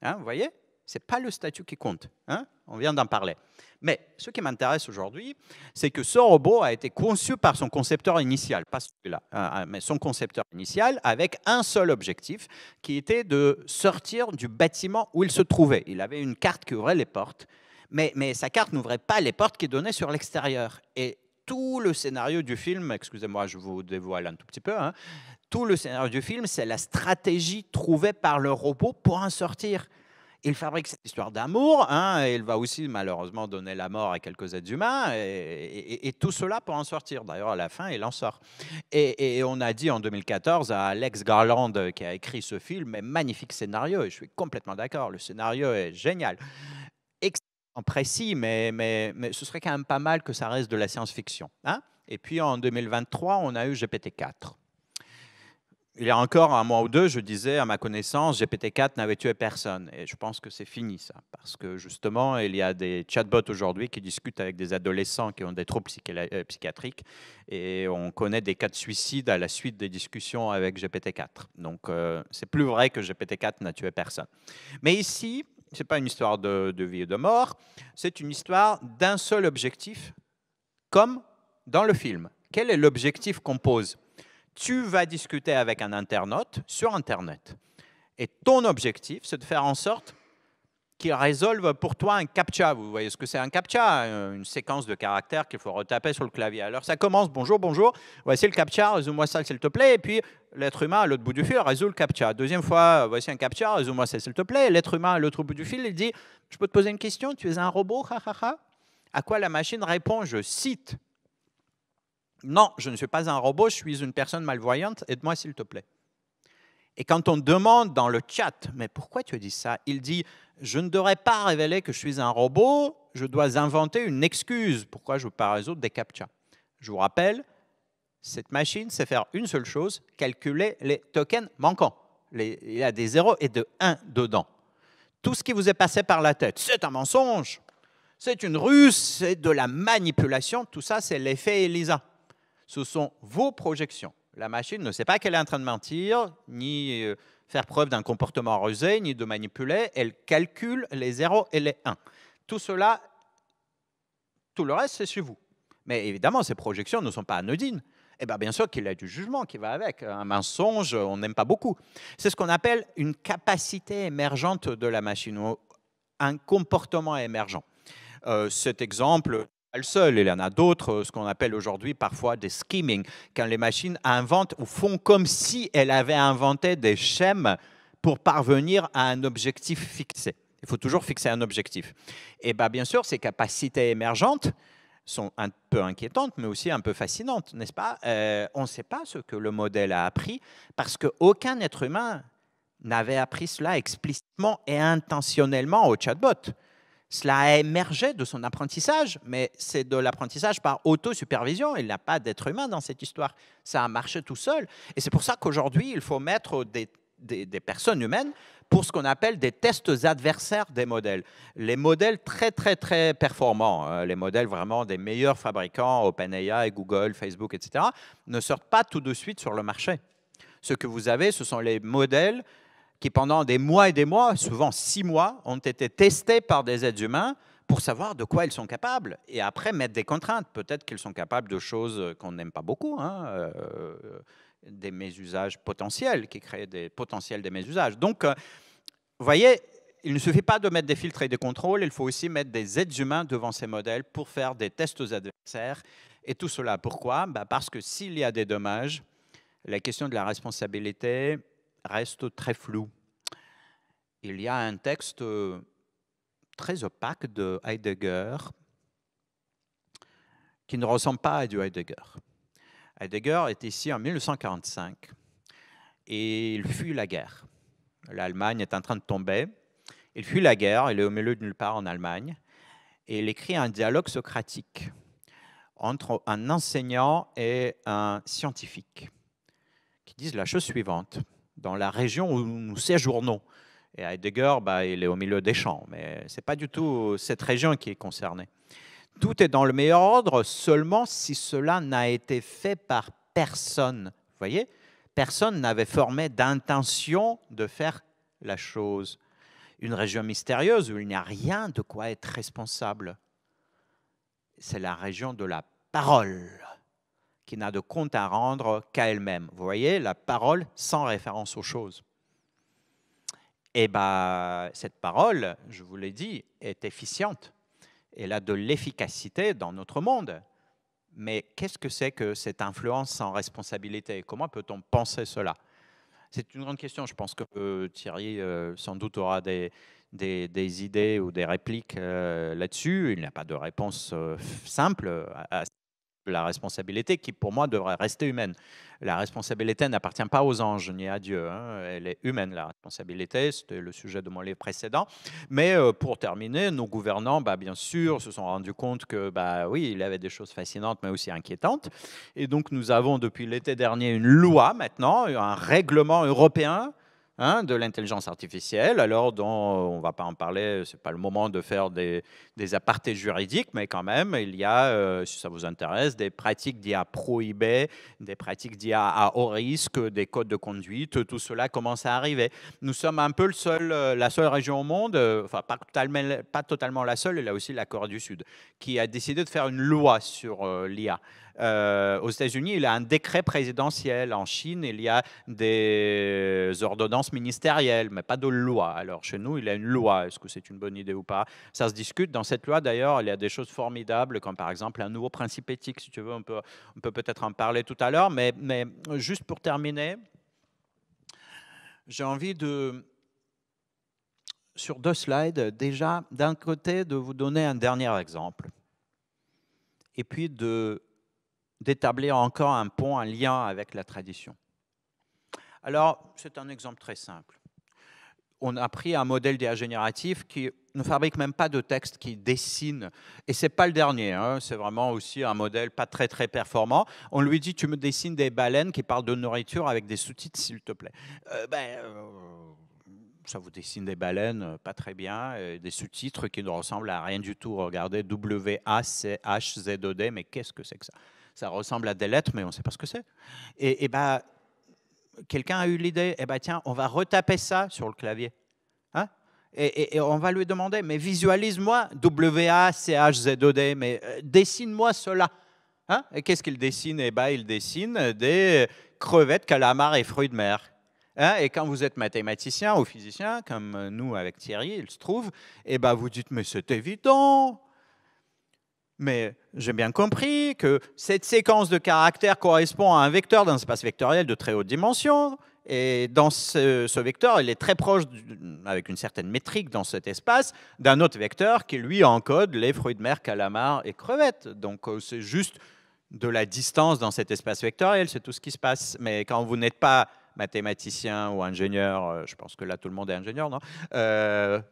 B: Hein, vous voyez? Ce n'est pas le statut qui compte. Hein? On vient d'en parler. Mais ce qui m'intéresse aujourd'hui, c'est que ce robot a été conçu par son concepteur initial, pas celui-là, mais son concepteur initial, avec un seul objectif, qui était de sortir du bâtiment où il se trouvait. Il avait une carte qui ouvrait les portes, mais sa carte n'ouvrait pas les portes qui donnaient sur l'extérieur. Et tout le scénario du film, excusez-moi, je vous dévoile un tout petit peu, hein, tout le scénario du film, c'est la stratégie trouvée par le robot pour en sortir. Il fabrique cette histoire d'amour, hein, et il va aussi malheureusement donner la mort à quelques êtres humains, et tout cela pour en sortir. D'ailleurs, à la fin, il en sort. Et on a dit en 2014 à Alex Garland, qui a écrit ce film, mais magnifique scénario, et je suis complètement d'accord, le scénario est génial. Extrêmement précis, mais ce serait quand même pas mal que ça reste de la science-fiction. Hein. Et puis en 2023, on a eu GPT-4. Il y a encore un mois ou deux, je disais, à ma connaissance, GPT-4 n'avait tué personne. Et je pense que c'est fini, ça. Parce que justement, il y a des chatbots aujourd'hui qui discutent avec des adolescents qui ont des troubles psychiatriques. Et on connaît des cas de suicide à la suite des discussions avec GPT-4. Donc, c'est plus vrai que GPT-4 n'a tué personne. Mais ici, ce n'est pas une histoire de vie et de mort. C'est une histoire d'un seul objectif, comme dans le film. Quel est l'objectif qu'on pose ? Tu vas discuter avec un internaute sur Internet. Et ton objectif, c'est de faire en sorte qu'il résolve pour toi un CAPTCHA. Vous voyez ce que c'est un CAPTCHA? Une séquence de caractères qu'il faut retaper sur le clavier. Alors ça commence, bonjour, bonjour, voici le CAPTCHA, résume-moi ça s'il te plaît. Et puis l'être humain à l'autre bout du fil résout le CAPTCHA. Deuxième fois, voici un CAPTCHA, résume-moi ça s'il te plaît. L'être humain à l'autre bout du fil, il dit, je peux te poser une question, tu es un robot, ha, ha, ha. À quoi la machine répond, je cite, non, je ne suis pas un robot, je suis une personne malvoyante, aide-moi s'il te plaît. Et quand on demande dans le chat, mais pourquoi tu dis ça? Il dit, je ne devrais pas révéler que je suis un robot, je dois inventer une excuse. Pourquoi je ne veux pas résoudre des CAPTCHA? Je vous rappelle, cette machine sait faire une seule chose, calculer les tokens manquants. Il y a des 0 et des 1 dedans. Tout ce qui vous est passé par la tête, c'est un mensonge, c'est une ruse, c'est de la manipulation, tout ça, c'est l'effet ELISA. Ce sont vos projections. La machine ne sait pas qu'elle est en train de mentir, ni faire preuve d'un comportement rusé, ni de manipuler. Elle calcule les 0 et les 1. Tout cela, tout le reste, c'est chez vous. Mais évidemment, ces projections ne sont pas anodines. Eh bien sûr qu'il y a du jugement qui va avec. Un mensonge, on n'aime pas beaucoup. C'est ce qu'on appelle une capacité émergente de la machine, ou un comportement émergent. Cet exemple, pas le seul, il y en a d'autres, ce qu'on appelle aujourd'hui parfois des skimming, quand les machines inventent ou font comme si elles avaient inventé des schèmes pour parvenir à un objectif fixé. Il faut toujours fixer un objectif. Et bien sûr, ces capacités émergentes sont un peu inquiétantes, mais aussi un peu fascinantes, n'est-ce pas? On ne sait pas ce que le modèle a appris, parce qu'aucun être humain n'avait appris cela explicitement et intentionnellement au chatbot. Cela a émergé de son apprentissage, mais c'est de l'apprentissage par autosupervision. Il n'y a pas d'être humain dans cette histoire. Ça a marché tout seul. Et c'est pour ça qu'aujourd'hui, il faut mettre des personnes humaines pour ce qu'on appelle des tests adversaires des modèles. Les modèles très, très, très performants, les modèles vraiment des meilleurs fabricants, OpenAI, Google, Facebook, etc., ne sortent pas tout de suite sur le marché. Ce que vous avez, ce sont les modèles qui, pendant des mois et des mois, souvent 6 mois, ont été testés par des êtres humains pour savoir de quoi ils sont capables et après mettre des contraintes. Peut-être qu'ils sont capables de choses qu'on n'aime pas beaucoup, hein, des mésusages potentiels, qui créent des potentiels des mésusages. Donc, vous voyez, il ne suffit pas de mettre des filtres et des contrôles, il faut aussi mettre des êtres humains devant ces modèles pour faire des tests adversaires. Et tout cela, pourquoi? Parce que s'il y a des dommages, la question de la responsabilité reste très floue. Il y a un texte très opaque de Heidegger qui ne ressemble pas à du Heidegger. Heidegger est ici en 1945 et il fuit la guerre. L'Allemagne est en train de tomber. Il fuit la guerre, il est au milieu de nulle part en Allemagne et il écrit un dialogue socratique entre un enseignant et un scientifique qui disent la chose suivante. Dans la région où nous séjournons, et Heidegger, il est au milieu des champs, mais ce n'est pas du tout cette région qui est concernée. Tout est dans le meilleur ordre seulement si cela n'a été fait par personne. Vous voyez, personne n'avait formé d'intention de faire la chose. Une région mystérieuse où il n'y a rien de quoi être responsable. C'est la région de la parole qui n'a de compte à rendre qu'à elle-même. Vous voyez, la parole sans référence aux choses. Et cette parole, je vous l'ai dit, est efficiente. Elle a de l'efficacité dans notre monde. Mais qu'est-ce que c'est que cette influence sans responsabilité? Comment peut-on penser cela? C'est une grande question. Je pense que Thierry, sans doute, aura des idées ou des répliques là-dessus. Il n'y a pas de réponse simple à la responsabilité qui, pour moi, devrait rester humaine. La responsabilité n'appartient pas aux anges ni à Dieu. Hein. Elle est humaine, la responsabilité. C'était le sujet de mon livre précédent. Mais pour terminer, nos gouvernants, bien sûr, se sont rendus compte que, oui, il y avait des choses fascinantes, mais aussi inquiétantes. Et donc, nous avons, depuis l'été dernier, une loi maintenant, un règlement européen de l'intelligence artificielle, alors dont on ne va pas en parler, ce n'est pas le moment de faire des apartés juridiques, mais quand même, il y a, si ça vous intéresse, des pratiques d'IA prohibées, des pratiques d'IA à haut risque, des codes de conduite, tout cela commence à arriver. Nous sommes un peu la seule région au monde, enfin pas totalement la seule, il y a aussi la Corée du Sud, qui a décidé de faire une loi sur l'IA. Aux États-Unis, il y a un décret présidentiel. En Chine, il y a des ordonnances ministérielles, mais pas de loi. Alors, chez nous, il y a une loi. Est-ce que c'est une bonne idée ou pas? Ça se discute. Dans cette loi, d'ailleurs, il y a des choses formidables, comme par exemple un nouveau principe éthique. Si tu veux, on peut peut-être en parler tout à l'heure. Mais juste pour terminer, j'ai envie sur 2 slides, déjà, d'un côté, de vous donner un dernier exemple. Et puis d'établir encore un pont, un lien avec la tradition. Alors, c'est un exemple très simple. On a pris un modèle d'IA génératif qui ne fabrique même pas de texte, qui dessine. Et ce n'est pas le dernier, hein, c'est vraiment aussi un modèle pas très, très performant. On lui dit, tu me dessines des baleines qui parlent de nourriture avec des sous-titres, s'il te plaît. Ça vous dessine des baleines, pas très bien, des sous-titres qui ne ressemblent à rien du tout. Regardez, WACHZOD, mais qu'est-ce que c'est que ça? Ça ressemble à des lettres, mais on ne sait pas ce que c'est. Et quelqu'un a eu l'idée, tiens, on va retaper ça sur le clavier. Hein? Et on va lui demander, mais visualise-moi WACHZOD, mais dessine-moi cela. Hein? Et qu'est-ce qu'il dessine? Il dessine des crevettes, calamars et fruits de mer. Hein? Et quand vous êtes mathématicien ou physicien, comme nous avec Thierry, il se trouve, vous dites, mais c'est évident. Mais j'ai bien compris que cette séquence de caractères correspond à un vecteur d'un espace vectoriel de très haute dimension. Et dans ce vecteur, il est très proche, avec une certaine métrique dans cet espace, d'un autre vecteur qui, lui, encode les fruits de mer, calamars et crevettes. Donc, c'est juste de la distance dans cet espace vectoriel, c'est tout ce qui se passe. Mais quand vous n'êtes pas mathématicien ou ingénieur, je pense que là tout le monde est ingénieur, non?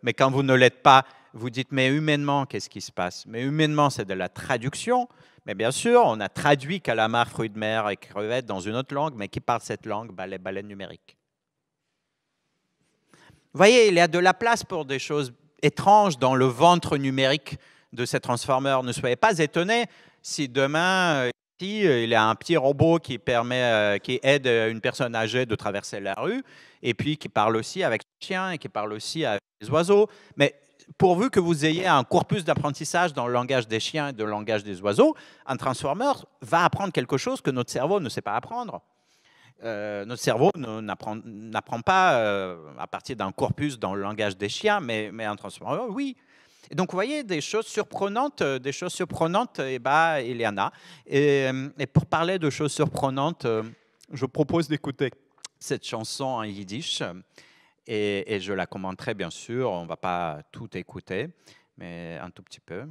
B: Mais quand vous ne l'êtes pas, vous dites, mais humainement, qu'est-ce qui se passe? Mais humainement, c'est de la traduction. Mais bien sûr, on a traduit calamar, fruits de mer et crevettes dans une autre langue, mais qui parle cette langue? Les baleines numériques. Vous voyez, il y a de la place pour des choses étranges dans le ventre numérique de ces transformers. Ne soyez pas étonnés si demain, ici, il y a un petit robot qui aide une personne âgée de traverser la rue, et puis qui parle aussi avec les chiens et qui parle aussi avec les oiseaux. Mais pourvu que vous ayez un corpus d'apprentissage dans le langage des chiens et dans le langage des oiseaux, un transformer va apprendre quelque chose que notre cerveau ne sait pas apprendre. Notre cerveau n'apprend pas à partir d'un corpus dans le langage des chiens, mais un transformer, oui. Et donc, vous voyez, des choses surprenantes, et bah, il y en a. Et pour parler de choses surprenantes, je propose d'écouter cette chanson en yiddish. Et je la commenterai, bien sûr. On ne va pas tout écouter, mais un tout petit peu.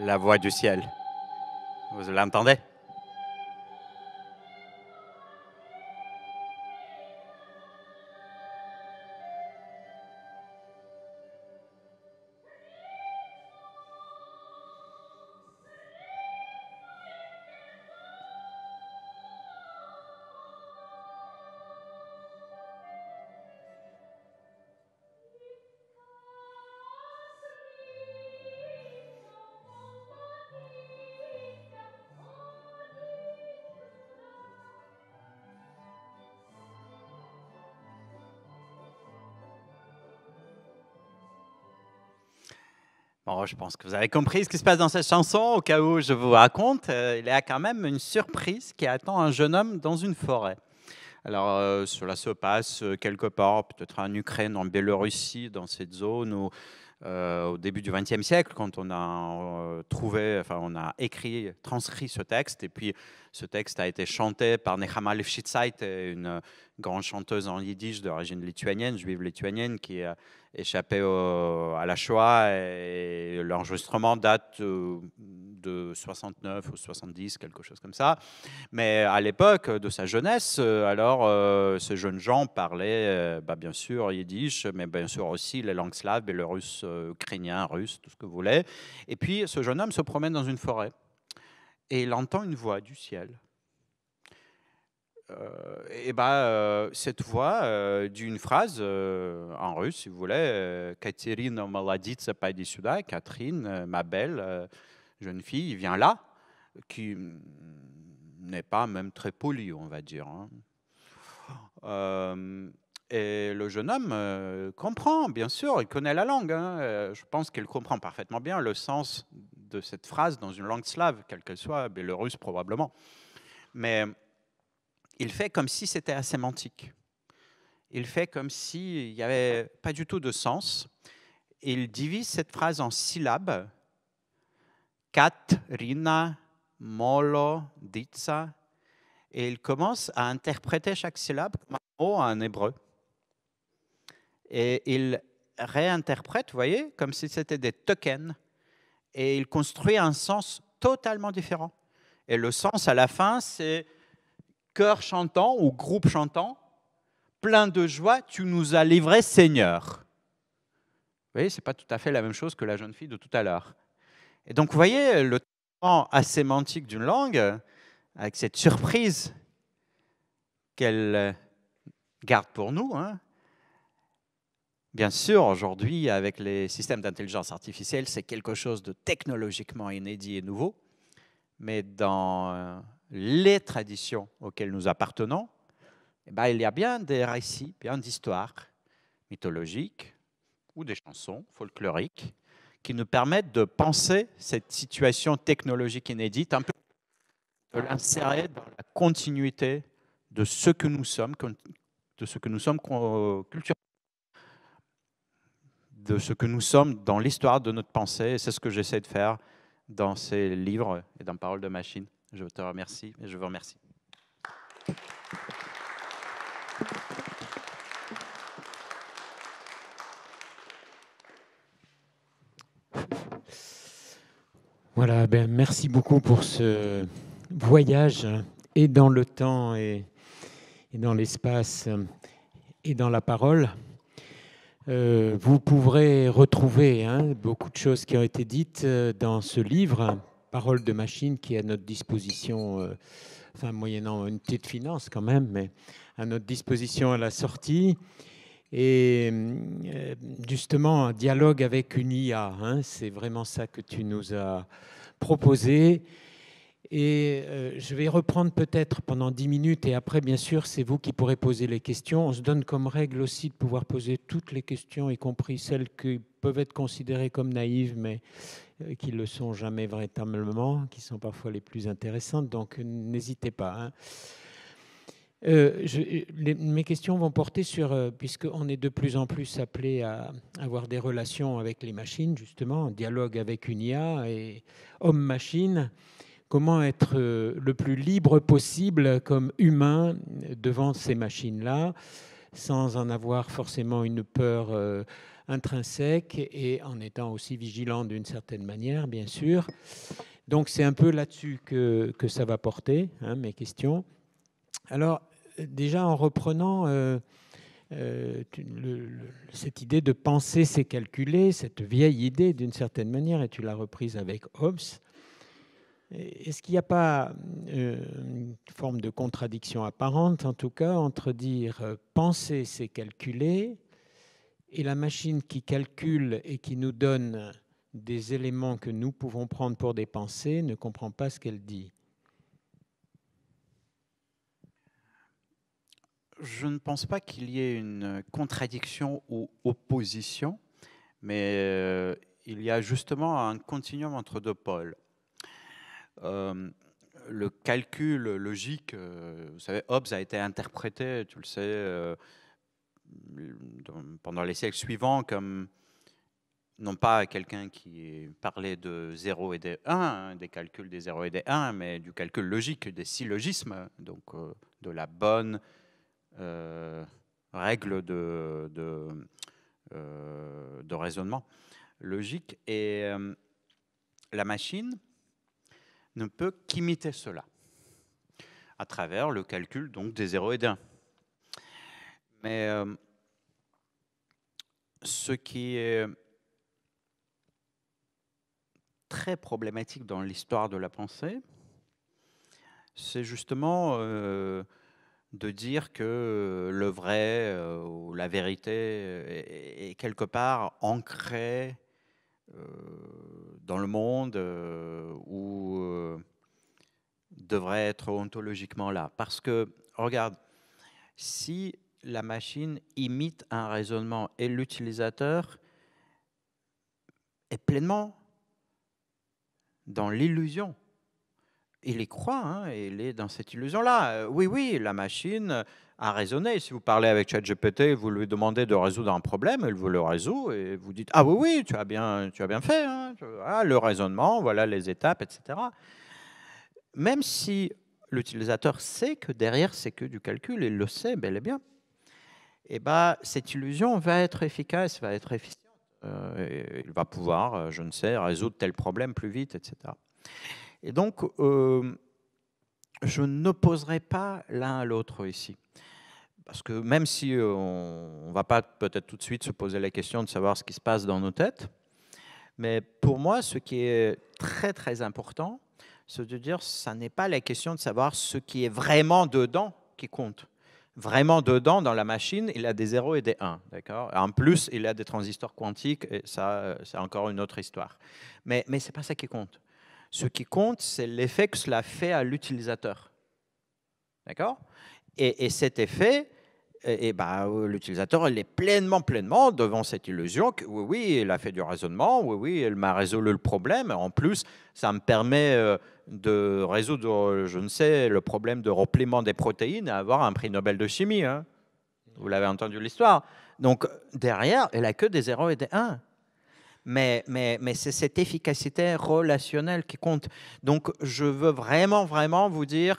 B: La voix du ciel. Vous l'entendez? Bon, je pense que vous avez compris ce qui se passe dans cette chanson. Au cas où je vous raconte, il y a quand même une surprise qui attend un jeune homme dans une forêt. Alors, cela se passe quelque part, peut-être en Ukraine, en Biélorussie, dans cette zone où, au début du XXe siècle, quand on a on a transcrit ce texte, et puis ce texte a été chanté par Nechama Lifshitsait, une grande chanteuse en yiddish d'origine lituanienne, juive lituanienne, qui a échappé à la Shoah, et l'enregistrement date de 69 ou 70, quelque chose comme ça. Mais à l'époque de sa jeunesse, ces jeunes gens parlaient bien sûr yiddish, mais bien sûr aussi les langues slaves, bélorusse, ukrainien, russe, tout ce que vous voulez. Et puis ce jeune homme se promène dans une forêt et il entend une voix du ciel. Cette voix d'une phrase en russe, si vous voulez, Katerina Maladitsa paidi suda, Catherine, ma belle jeune fille, viens là, qui n'est pas même très poli, on va dire. Et le jeune homme comprend, bien sûr, il connaît la langue. Je pense qu'il comprend parfaitement bien le sens de cette phrase dans une langue slave, quelle qu'elle soit, bélorusse probablement. Mais il fait comme si c'était asémantique. Il fait comme s'il n'y avait pas du tout de sens. Il divise cette phrase en syllabes. Katrina, Molo, Ditsa. Et il commence à interpréter chaque syllabe comme un mot en hébreu. Et il réinterprète, vous voyez, comme si c'était des tokens. Et il construit un sens totalement différent. Et le sens, à la fin, c'est chœur chantant ou groupe chantant, plein de joie, tu nous as livré, Seigneur. Vous voyez, ce n'est pas tout à fait la même chose que la jeune fille de tout à l'heure. Et donc, vous voyez, le temps asémantique d'une langue, avec cette surprise qu'elle garde pour nous, hein. Bien sûr, aujourd'hui, avec les systèmes d'intelligence artificielle, c'est quelque chose de technologiquement inédit et nouveau, mais dans les traditions auxquelles nous appartenons, eh bien, il y a bien des récits, bien d'histoires mythologiques ou des chansons folkloriques qui nous permettent de penser cette situation technologique inédite, un peu de l'insérer dans la continuité de ce que nous sommes, culturellement, de ce que nous sommes dans l'histoire de notre pensée. Et c'est ce que j'essaie de faire dans ces livres et dans Paroles de machine. Je te remercie et je vous remercie.
C: Voilà, merci beaucoup pour ce voyage et dans le temps et dans l'espace et dans la parole. Vous pourrez retrouver beaucoup de choses qui ont été dites dans ce livre, Paroles de machine, qui est à notre disposition, moyennant une petite finance quand même, mais à notre disposition à la sortie. Et justement, un dialogue avec une IA, c'est vraiment ça que tu nous as proposé. Et je vais reprendre peut-être pendant 10 minutes et après, bien sûr, c'est vous qui pourrez poser les questions. On se donne comme règle aussi de pouvoir poser toutes les questions, y compris celles qui peuvent être considérées comme naïves, mais qui ne le sont jamais véritablement, qui sont parfois les plus intéressantes. Donc, n'hésitez pas. Mes questions vont porter sur, puisqu'on est de plus en plus appelé à avoir des relations avec les machines, justement, un dialogue avec une IA et homme-machine. Comment être le plus libre possible comme humain devant ces machines-là, sans en avoir forcément une peur intrinsèque et en étant aussi vigilant d'une certaine manière, bien sûr. Donc c'est un peu là-dessus que ça va porter, mes questions. Alors déjà en reprenant cette idée de penser, c'est calculer, cette vieille idée d'une certaine manière, et tu l'as reprise avec Hobbes. Est-ce qu'il n'y a pas une forme de contradiction apparente, en tout cas, entre dire penser, c'est calculer, et la machine qui calcule et qui nous donne des éléments que nous pouvons prendre pour des pensées ne comprend pas ce qu'elle dit?
B: Je ne pense pas qu'il y ait une contradiction ou opposition, mais il y a justement un continuum entre deux pôles. Le calcul logique, vous savez, Hobbes a été interprété, tu le sais, pendant les siècles suivants comme non pas quelqu'un qui parlait de 0 et des 1, des calculs des 0 et des 1, mais du calcul logique, des syllogismes, donc de la bonne règle de raisonnement logique. Et la machine ne peut qu'imiter cela à travers le calcul donc des 0 et des 1. Mais ce qui est très problématique dans l'histoire de la pensée, c'est justement de dire que le vrai ou la vérité est quelque part ancrée dans le monde ou devrait être ontologiquement là. Parce que, regarde, si la machine imite un raisonnement et l'utilisateur est pleinement dans l'illusion, il y croit, il est dans cette illusion-là. Oui, la machine a raisonné. Si vous parlez avec ChatGPT, vous lui demandez de résoudre un problème, elle vous le résout et vous dites « Ah oui, tu as bien fait, le raisonnement, voilà les étapes, etc. » Même si l'utilisateur sait que derrière, c'est que du calcul, il le sait bel et bien, et cette illusion va être efficace, va être efficiente. Il va pouvoir, je ne sais, résoudre tel problème plus vite, etc. Et donc, je n'opposerai pas l'un à l'autre ici. parce que même si on ne va pas peut-être tout de suite se poser la question de savoir ce qui se passe dans nos têtes, mais pour moi, ce qui est très, très important, c'est de dire que ça n'est pas la question de savoir ce qui est vraiment dedans qui compte. Vraiment dedans, dans la machine, il y a des 0 et des 1. En plus, il y a des transistors quantiques, et ça, c'est encore une autre histoire. Mais ce n'est pas ça qui compte. Ce qui compte, c'est l'effet que cela fait à l'utilisateur. D'accord ? Et cet effet, l'utilisateur, il est pleinement devant cette illusion que oui, il a fait du raisonnement, oui, il m'a résolu le problème. En plus, ça me permet de résoudre, je ne sais, le problème de repliement des protéines et avoir un prix Nobel de chimie. Hein. Vous l'avez entendu l'histoire. Donc, derrière, il n'a que des 0 et des 1. Mais c'est cette efficacité relationnelle qui compte. Donc, je veux vraiment vous dire,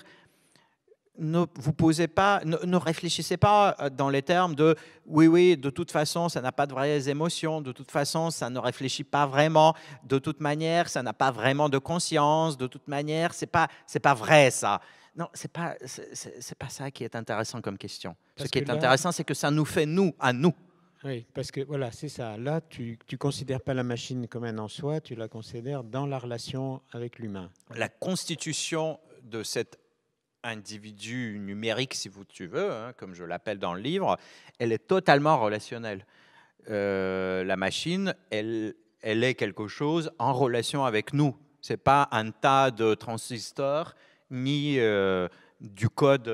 B: ne réfléchissez pas dans les termes de oui, de toute façon, ça n'a pas de vraies émotions, de toute façon, ça ne réfléchit pas vraiment, de toute manière, ça n'a pas vraiment de conscience, de toute manière, c'est pas vrai ça. Non, c'est pas ça qui est intéressant comme question. Ce qui est intéressant, c'est que ça nous fait nous à nous.
C: Oui, parce que voilà, c'est ça. Là, tu ne considères pas la machine comme un en soi, tu la considères dans la relation avec l'humain.
B: La constitution de cet individu numérique, si tu veux, hein, comme je l'appelle dans le livre, elle est totalement relationnelle. La machine, elle est quelque chose en relation avec nous. Ce n'est pas un tas de transistors, ni du code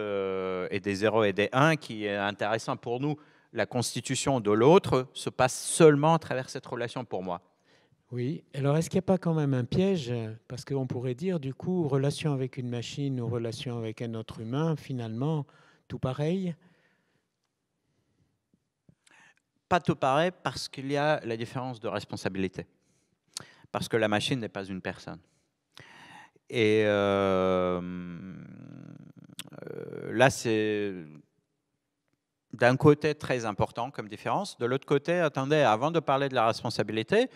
B: et des 0 et des 1 qui est intéressant pour nous. La constitution de l'autre se passe seulement à travers cette relation pour moi.
C: Oui, alors est-ce qu'il n'y a pas quand même un piège? Parce qu'on pourrait dire, du coup, relation avec une machine ou relation avec un autre humain, finalement, tout pareil?
B: Pas tout pareil, parce qu'il y a la différence de responsabilité. Parce que la machine n'est pas une personne. Et là, c'est d'un côté très important comme différence. De l'autre côté, attendez, avant de parler de la responsabilité,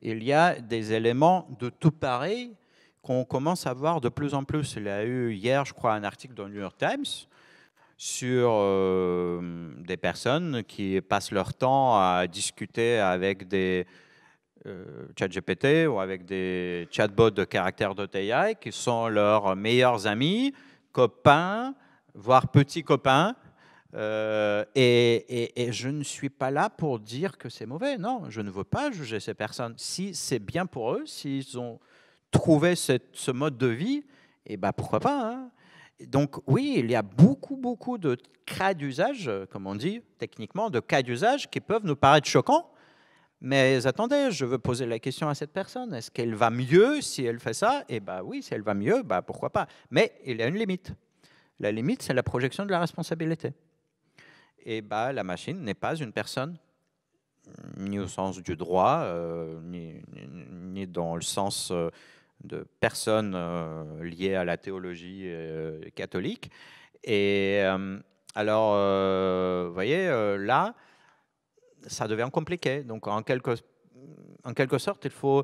B: il y a des éléments de tout pareil qu'on commence à voir de plus en plus. Il y a eu hier, je crois, un article dans le New York Times sur des personnes qui passent leur temps à discuter avec des ChatGPT ou avec des chatbots de caractère .ai qui sont leurs meilleurs amis, copains, voire petits copains. Et je ne suis pas là pour dire que c'est mauvais. Non, je ne veux pas juger ces personnes. Si c'est bien pour eux, s'ils ont trouvé ce mode de vie, eh ben pourquoi pas, hein. Donc oui, il y a beaucoup de cas d'usage, comme on dit techniquement, de cas d'usage qui peuvent nous paraître choquants. Mais attendez, je veux poser la question à cette personne. Est-ce qu'elle va mieux si elle fait ça? Eh bien oui, si elle va mieux, bah, pourquoi pas. Mais il y a une limite. La limite, c'est la projection de la responsabilité. Et bah, la machine n'est pas une personne, ni au sens du droit, ni dans le sens de personne liée à la théologie catholique. Et alors, vous voyez, là, ça devient compliqué. Donc, en quelque sorte, il faut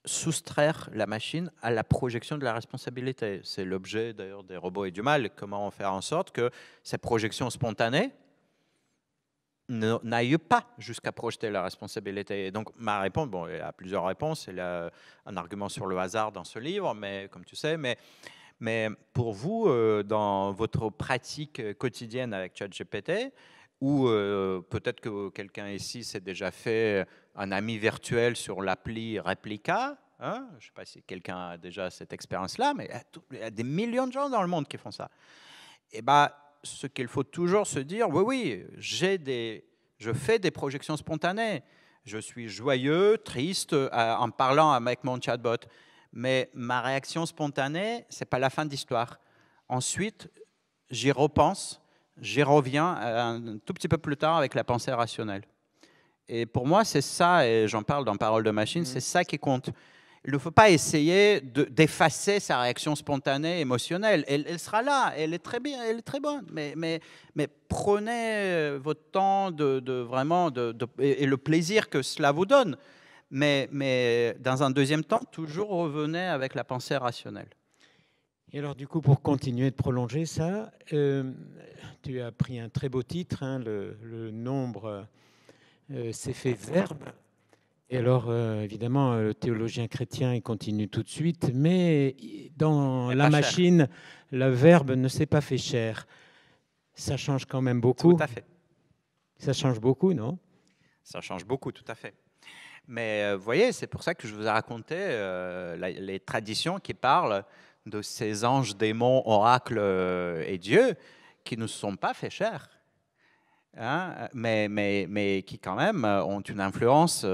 B: soustraire la machine à la projection de la responsabilité. C'est l'objet d'ailleurs des robots et du mal. Comment faire en sorte que ces projections spontanées n'aillent pas jusqu'à projeter la responsabilité. Et donc ma réponse, bon, il y a plusieurs réponses. Il y a un argument sur le hasard dans ce livre, mais comme tu sais, mais pour vous, dans votre pratique quotidienne avec ChatGPT, ou peut-être que quelqu'un ici s'est déjà fait un ami virtuel sur l'appli Replica. Hein, je ne sais pas si quelqu'un a déjà cette expérience-là, mais il y a des millions de gens dans le monde qui font ça. Et bah, ce qu'il faut toujours se dire, oui, je fais des projections spontanées. Je suis joyeux, triste en parlant avec mon chatbot. Mais ma réaction spontanée, ce n'est pas la fin de l'histoire. Ensuite, j'y repense, j'y reviens un tout petit peu plus tard avec la pensée rationnelle. Et pour moi, c'est ça, et j'en parle dans Parole de machine, c'est ça qui compte. Il ne faut pas essayer d'effacer sa réaction spontanée, émotionnelle. Elle sera là, elle est très bien, elle est très bonne. Mais prenez votre temps et le plaisir que cela vous donne. Mais dans un deuxième temps, toujours revenez avec la pensée rationnelle.
C: Et alors, du coup, pour continuer de prolonger ça, tu as pris un très beau titre, hein, le nombre s'est fait verbe. Et alors, évidemment, le théologien chrétien, il continue tout de suite, mais dans
B: Mais
C: la
B: pas cher.
C: machine, le verbe ne s'est pas fait chair. Ça change quand même
B: Tout
C: beaucoup.
B: à fait.
C: Ça change beaucoup, non?
B: Ça change beaucoup, tout à fait. Mais vous voyez, c'est pour ça que je vous ai raconté les traditions qui parlent de ces anges, démons, oracles et dieux qui ne se sont pas fait chair, hein, mais qui quand même ont une influence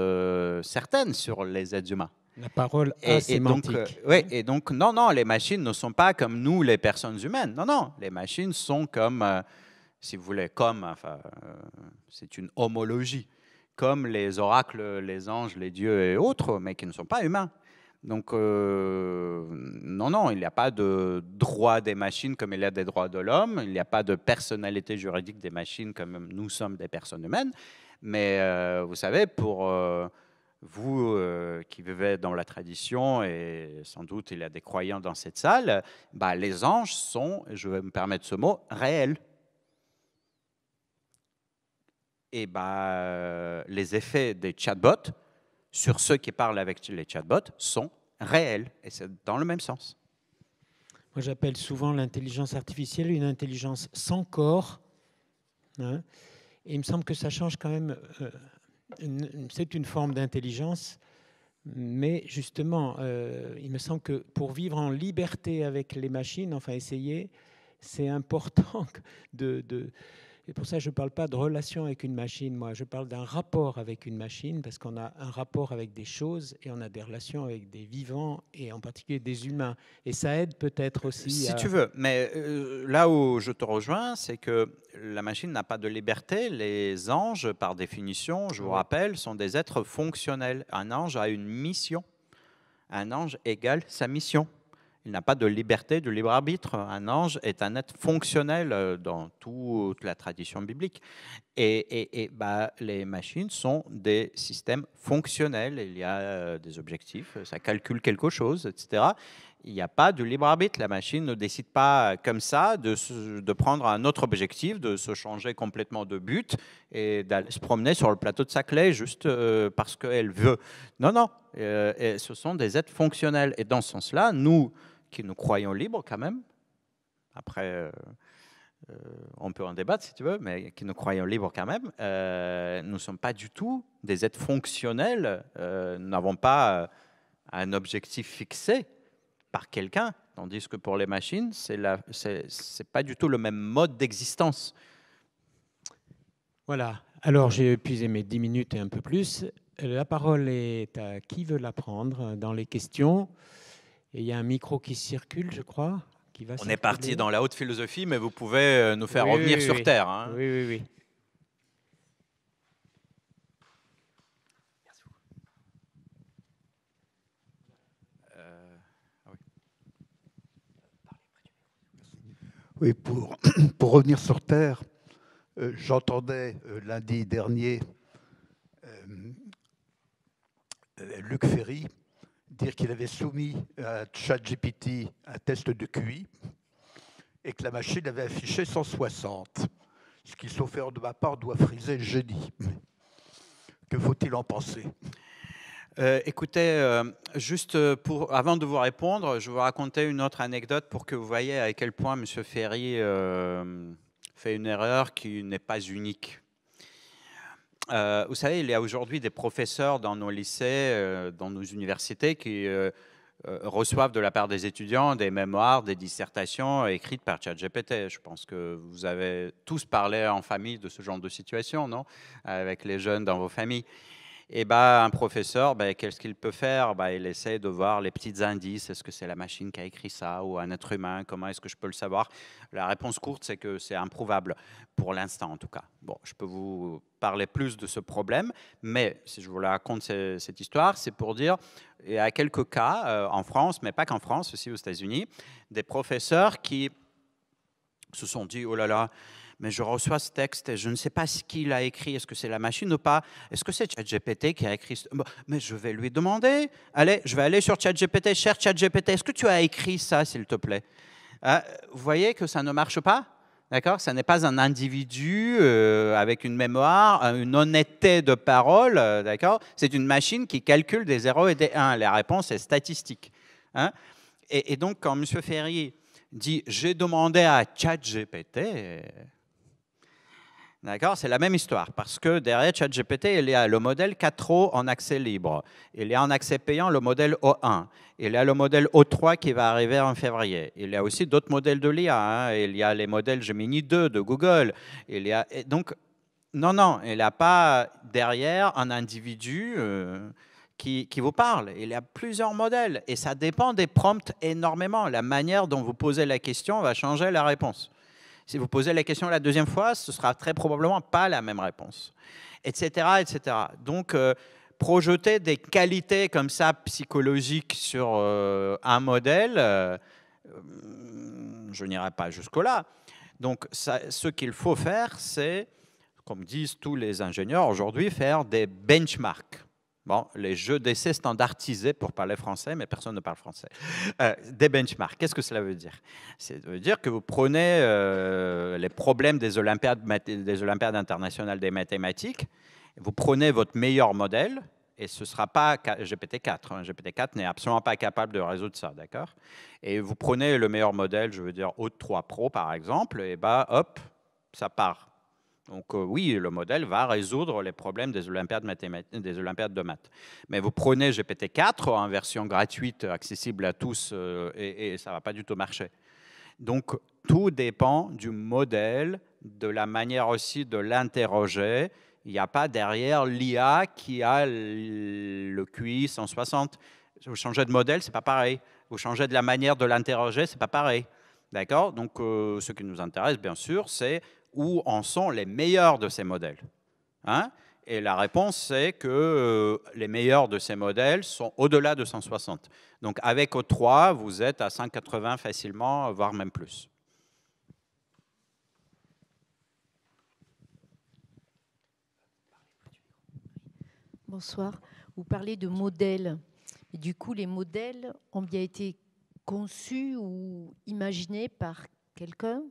B: certaine sur les êtres humains.
C: La parole
B: Et donc,
C: asémantique.
B: ouais, et donc, non, non, les machines ne sont pas comme nous, les personnes humaines. Non, non, les machines sont comme, si vous voulez, comme, enfin, c'est une homologie, comme les oracles, les anges, les dieux et autres, mais qui ne sont pas humains. Donc, non, non, il n'y a pas de droit des machines comme il y a des droits de l'homme. Il n'y a pas de personnalité juridique des machines comme nous sommes des personnes humaines. Mais vous savez, pour vous qui vivez dans la tradition, et sans doute il y a des croyants dans cette salle, bah, les anges sont, je vais me permettre ce mot, réels. Et bah, les effets des chatbots sur ceux qui parlent avec les chatbots sont réels, et c'est dans le même sens.
C: Moi, j'appelle souvent l'intelligence artificielle une intelligence sans corps, hein. Et il me semble que ça change quand même. C'est une forme d'intelligence, mais justement, il me semble que pour vivre en liberté avec les machines, enfin essayer, c'est important et pour ça, je ne parle pas de relation avec une machine, moi, je parle d'un rapport avec une machine, parce qu'on a un rapport avec des choses et on a des relations avec des vivants, et en particulier des humains. Et ça aide peut-être aussi
B: Si
C: à...
B: tu veux, mais là où je te rejoins, c'est que la machine n'a pas de liberté. Les anges, par définition, je vous rappelle, sont des êtres fonctionnels. Un ange a une mission. Un ange égale sa mission. Il n'a pas de liberté, de libre arbitre. Un ange est un être fonctionnel dans toute la tradition biblique. Et bah, les machines sont des systèmes fonctionnels. Il y a des objectifs, ça calcule quelque chose, etc. Il n'y a pas de libre arbitre. La machine ne décide pas comme ça de prendre un autre objectif, de se changer complètement de but et d'aller se promener sur le plateau de Saclay juste parce qu'elle veut. Non, non. Et ce sont des êtres fonctionnels. Et dans ce sens-là, nous qui nous croyons libres quand même, après... on peut en débattre si tu veux, mais qui nous croyons libres quand même, nous ne sommes pas du tout des êtres fonctionnels, nous n'avons pas un objectif fixé par quelqu'un, tandis que pour les machines, c'est pas du tout le même mode d'existence.
C: Voilà, alors j'ai épuisé mes 10 minutes et un peu plus. La parole est à qui veut la prendre dans les questions. Et il y a un micro qui circule, je crois.
B: On est parti dans la haute philosophie, mais vous pouvez nous faire revenir sur Terre. Hein.
C: Oui, oui, oui.
D: Oui, pour revenir sur Terre, j'entendais lundi dernier Luc Ferry dire qu'il avait soumis à ChatGPT un test de QI et que la machine avait affiché 160. Ce qui, sauf erreur de ma part, doit friser le génie. Que faut-il en penser ?
B: Écoutez, juste avant de vous répondre, je vais vous raconter une autre anecdote pour que vous voyez à quel point M. Ferry fait une erreur qui n'est pas unique. Vous savez, il y a aujourd'hui des professeurs dans nos lycées, dans nos universités qui reçoivent de la part des étudiants des mémoires, des dissertations écrites par ChatGPT. Je pense que vous avez tous parlé en famille de ce genre de situation, non ? Avec les jeunes dans vos familles. Et bah, un professeur, qu'est-ce qu'il peut faire ? Il essaie de voir les petits indices. Est-ce que c'est la machine qui a écrit ça ou un être humain ? Comment est-ce que je peux le savoir ? La réponse courte, c'est que c'est improuvable, pour l'instant en tout cas. Bon, je peux vous parler plus de ce problème, mais si je vous raconte cette histoire, c'est pour dire, il y a quelques cas en France, mais pas qu'en France, aussi aux États-Unis, des professeurs qui se sont dit, oh là là, mais je reçois ce texte et je ne sais pas ce qu'il a écrit. Est-ce que c'est la machine ou pas? Est-ce que c'est ChatGPT qui a écrit? Mais je vais lui demander. Allez, je vais aller sur ChatGPT. Cher ChatGPT, est-ce que tu as écrit ça, s'il te plaît? Vous voyez que ça ne marche pas? D'accord? Ça n'est pas un individu avec une mémoire, une honnêteté de parole. D'accord? C'est une machine qui calcule des 0 et des 1. La réponse est statistique. Hein? Et donc, quand M. Ferry dit « j'ai demandé à ChatGPT », d'accord, c'est la même histoire, parce que derrière ChatGPT, il y a le modèle 4O en accès libre, il y a en accès payant le modèle O1, il y a le modèle O3 qui va arriver en février, il y a aussi d'autres modèles de l'IA, hein. Il y a les modèles Gemini 2 de Google, il y a, donc, non, il n'y a pas derrière un individu qui vous parle. Il y a plusieurs modèles et ça dépend des prompts énormément. La manière dont vous posez la question va changer la réponse. Si vous posez la question la deuxième fois, ce sera très probablement pas la même réponse, etc. etc. Donc, projeter des qualités comme ça psychologiques sur un modèle, je n'irai pas jusque-là. Donc, ce qu'il faut faire, c'est, comme disent tous les ingénieurs aujourd'hui, faire des benchmarks. Bon, les jeux d'essais standardisés pour parler français, mais personne ne parle français. Des benchmarks, qu'est-ce que cela veut dire? Ça veut dire que vous prenez les problèmes des Olympiades internationales des mathématiques, vous prenez votre meilleur modèle, et ce ne sera pas GPT-4. Hein. GPT-4 n'est absolument pas capable de résoudre ça, d'accord? Et vous prenez le meilleur modèle, je veux dire O3 Pro par exemple, et bah hop, ça part. Donc oui, le modèle va résoudre les problèmes des Olympiades de maths. Mais vous prenez GPT-4 en version gratuite, accessible à tous, et ça ne va pas du tout marcher. Donc tout dépend du modèle, de la manière aussi de l'interroger. Il n'y a pas derrière l'IA qui a le QI 160. Vous changez de modèle, ce n'est pas pareil. Vous changez de la manière de l'interroger, ce n'est pas pareil. D'accord? Donc ce qui nous intéresse, bien sûr, c'est où en sont les meilleurs de ces modèles. Hein? Et la réponse, c'est que les meilleurs de ces modèles sont au-delà de 160. Donc avec O3, vous êtes à 180 facilement, voire même plus.
E: Bonsoir. Vous parlez de modèles. Et du coup, les modèles ont bien été conçus ou imaginés par quelqu'un?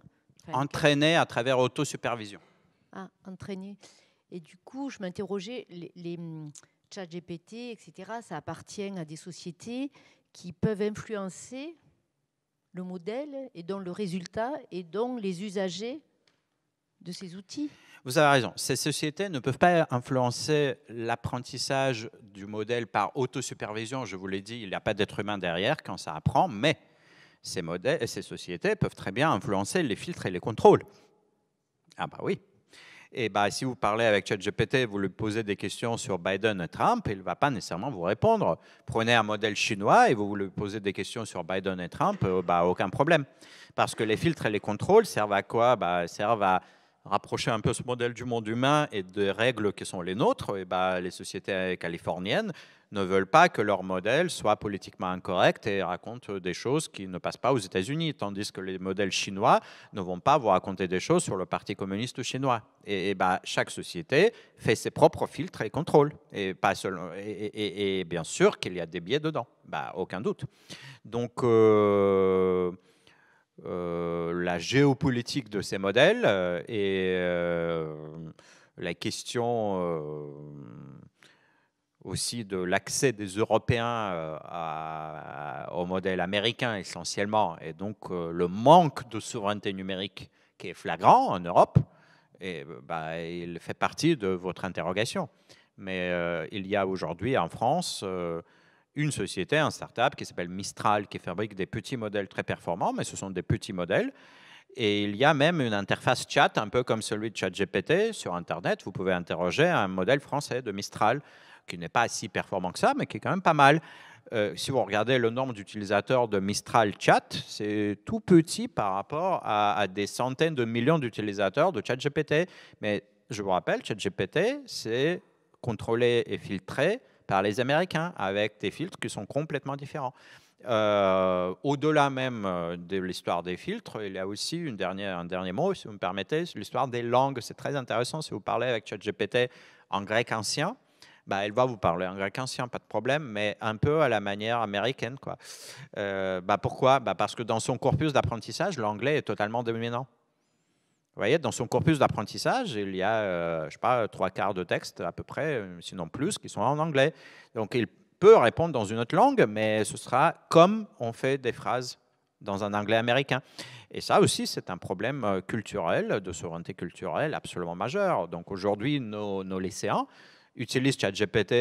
B: Entraînés à travers autosupervision.
E: Ah, entraînés. Et du coup, je m'interrogeais, les ChatGPT, etc., ça appartient à des sociétés qui peuvent influencer le modèle et donc le résultat et donc les usagers de ces outils.
B: Vous avez raison. Ces sociétés ne peuvent pas influencer l'apprentissage du modèle par autosupervision. Je vous l'ai dit, il n'y a pas d'être humain derrière quand ça apprend, mais ces modèles et ces sociétés peuvent très bien influencer les filtres et les contrôles. Ah bah oui. Et bah, si vous parlez avec ChatGPT, vous lui posez des questions sur Biden et Trump, il ne va pas nécessairement vous répondre. Prenez un modèle chinois et vous lui posez des questions sur Biden et Trump, bah, aucun problème. Parce que les filtres et les contrôles servent à quoi? Bah, servent à rapprocher un peu ce modèle du monde humain et des règles qui sont les nôtres. Et bah, les sociétés californiennes ne veulent pas que leur modèle soit politiquement incorrect et raconte des choses qui ne passent pas aux États-Unis, tandis que les modèles chinois ne vont pas vous raconter des choses sur le Parti communiste chinois. Et bah, chaque société fait ses propres filtres et contrôles. Et, pas seulement, et bien sûr qu'il y a des biais dedans, bah, aucun doute. Donc, la géopolitique de ces modèles et la question aussi de l'accès des Européens au modèle américain essentiellement, et donc le manque de souveraineté numérique qui est flagrant en Europe, et, bah, il fait partie de votre interrogation. Mais il y a aujourd'hui en France une société, un start-up qui s'appelle Mistral, qui fabrique des petits modèles très performants, mais ce sont des petits modèles. Et il y a même une interface chat, un peu comme celui de ChatGPT sur Internet. Vous pouvez interroger un modèle français de Mistral, qui n'est pas si performant que ça, mais qui est quand même pas mal. Si vous regardez le nombre d'utilisateurs de Mistral Chat, c'est tout petit par rapport à des centaines de millions d'utilisateurs de ChatGPT. Mais je vous rappelle, ChatGPT, c'est contrôlé et filtré par les Américains, avec des filtres qui sont complètement différents. Au-delà même de l'histoire des filtres, il y a aussi un dernier mot, si vous me permettez, sur l'histoire des langues. C'est très intéressant. Si vous parlez avec ChatGPT en grec ancien, elle va vous parler en grec ancien, pas de problème, mais un peu à la manière américaine, quoi. Pourquoi? Parce que dans son corpus d'apprentissage, l'anglais est totalement dominant. Vous voyez, dans son corpus d'apprentissage, il y a, je ne sais pas, 3/4 de textes à peu près, sinon plus, qui sont en anglais. Donc, il peut répondre dans une autre langue, mais ce sera comme on fait des phrases dans un anglais américain. Et ça aussi, c'est un problème culturel, de souveraineté culturelle absolument majeur. Donc, aujourd'hui, nos lycéens utilisent ChatGPT,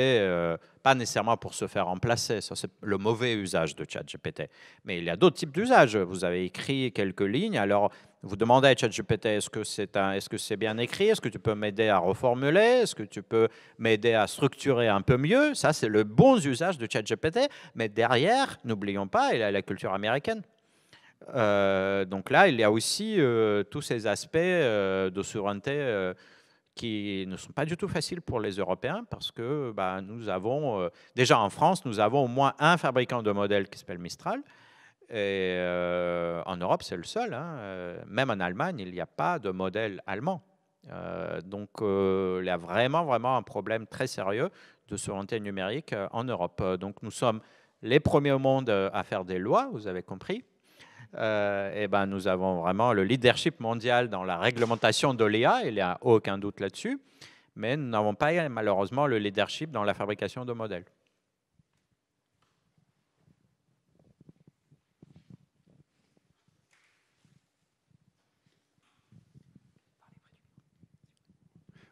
B: pas nécessairement pour se faire remplacer, ça c'est le mauvais usage de ChatGPT, mais il y a d'autres types d'usages. Vous avez écrit quelques lignes, alors vous demandez à ChatGPT est-ce que c'est bien écrit, est-ce que tu peux m'aider à reformuler, est-ce que tu peux m'aider à structurer un peu mieux. Ça c'est le bon usage de ChatGPT, mais derrière, n'oublions pas, il y a la culture américaine. Donc là, il y a aussi tous ces aspects de souveraineté qui ne sont pas du tout faciles pour les Européens parce que nous avons, déjà en France, nous avons au moins un fabricant de modèles qui s'appelle Mistral. Et en Europe, c'est le seul. Même en Allemagne, il n'y a pas de modèle allemand. Donc, il y a vraiment un problème très sérieux de souveraineté numérique en Europe. Donc, nous sommes les premiers au monde à faire des lois, vous avez compris. Nous avons vraiment le leadership mondial dans la réglementation de l'IA, il n'y a aucun doute là-dessus, mais nous n'avons pas malheureusement le leadership dans la fabrication de modèles.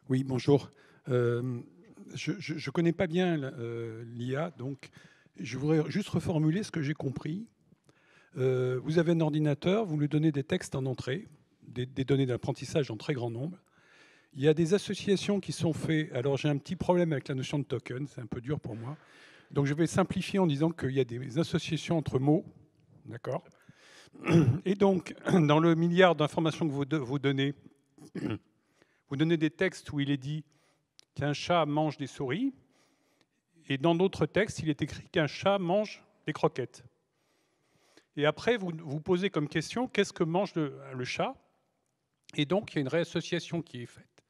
F: Oui, bonjour. Je ne connais pas bien l'IA, donc je voudrais juste reformuler ce que j'ai compris. Vous avez un ordinateur, vous lui donnez des textes en entrée, des données d'apprentissage en très grand nombre. Il y a des associations qui sont faites. Alors j'ai un petit problème avec la notion de token, c'est un peu dur pour moi. Donc je vais simplifier en disant qu'il y a des associations entre mots, d'accord? Et donc, dans le milliard d'informations que vous donnez, vous donnez des textes où il est dit qu'un chat mange des souris, et dans d'autres textes, il est écrit qu'un chat mange des croquettes. Et après, vous posez comme question, qu'est-ce que mange le chat? Et donc, il y a une réassociation qui est faite.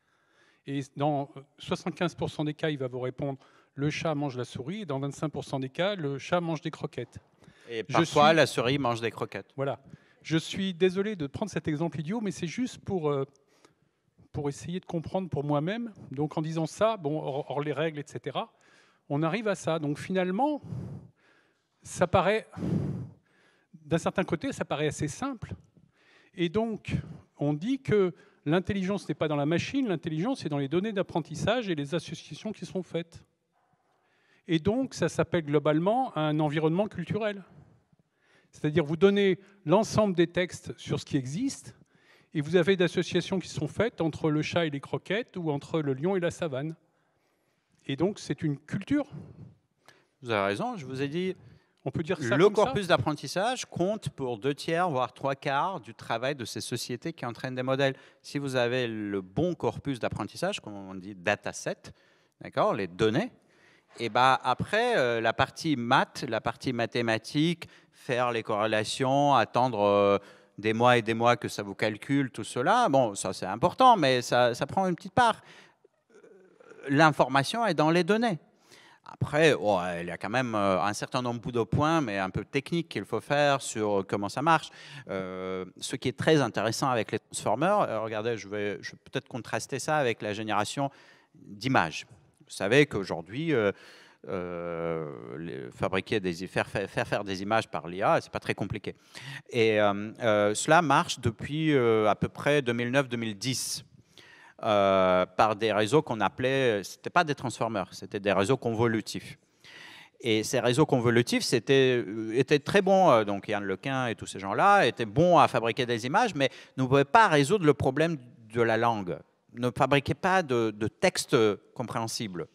F: Et dans 75% des cas, il va vous répondre, le chat mange la souris, et dans 25% des cas, le chat mange des croquettes.
B: Et parfois, la souris mange des croquettes.
F: Voilà. Je suis désolé de prendre cet exemple idiot, mais c'est juste pour essayer de comprendre pour moi-même. Donc, en disant ça, bon, hors les règles, etc., on arrive à ça. Donc, finalement, ça paraît... D'un certain côté, ça paraît assez simple. Et donc, on dit que l'intelligence n'est pas dans la machine, l'intelligence est dans les données d'apprentissage et les associations qui sont faites. Et donc, ça s'appelle globalement un environnement culturel. C'est-à-dire, vous donnez l'ensemble des textes sur ce qui existe, et vous avez des associations qui sont faites entre le chat et les croquettes, ou entre le lion et la savane. Et donc, c'est une culture.
B: Vous avez raison, je vous ai dit...
F: On peut dire ça
B: le
F: comme
B: corpus d'apprentissage compte pour 2/3, voire 3/4 du travail de ces sociétés qui entraînent des modèles. Si vous avez le bon corpus d'apprentissage, comme on dit dataset, d'accord, les données, et après la partie maths, la partie mathématique, faire les corrélations, attendre des mois et des mois que ça vous calcule, tout cela, bon, ça c'est important, mais ça prend une petite part. L'information est dans les données. Après, il y a quand même un certain nombre de points, mais un peu techniques qu'il faut faire sur comment ça marche. Ce qui est très intéressant avec les transformers, regardez, je vais peut-être contraster ça avec la génération d'images. Vous savez qu'aujourd'hui, faire des images par l'IA, c'est pas très compliqué. Et cela marche depuis à peu près 2009-2010. Par des réseaux qu'on appelait, c'était pas des transformers, c'était des réseaux convolutifs. Et ces réseaux convolutifs étaient très bons, donc Yann Lequin et tous ces gens-là étaient bons à fabriquer des images, mais ne pouvaient pas résoudre le problème de la langue, ne fabriquaient pas de texte compréhensible.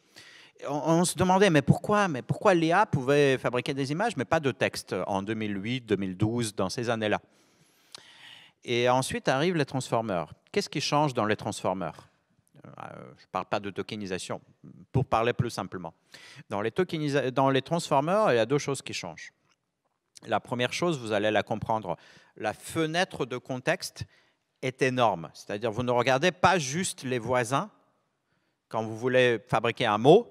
B: On se demandait, mais pourquoi l'IA pouvait fabriquer des images, mais pas de texte en 2008, 2012, dans ces années-là. Et ensuite arrivent les transformers. Qu'est-ce qui change dans les transformers? Je ne parle pas de tokenisation, pour parler plus simplement. Dans les transformers, il y a deux choses qui changent. La première chose, vous allez la comprendre, la fenêtre de contexte est énorme. C'est-à-dire, vous ne regardez pas juste les voisins. Quand vous voulez fabriquer un mot,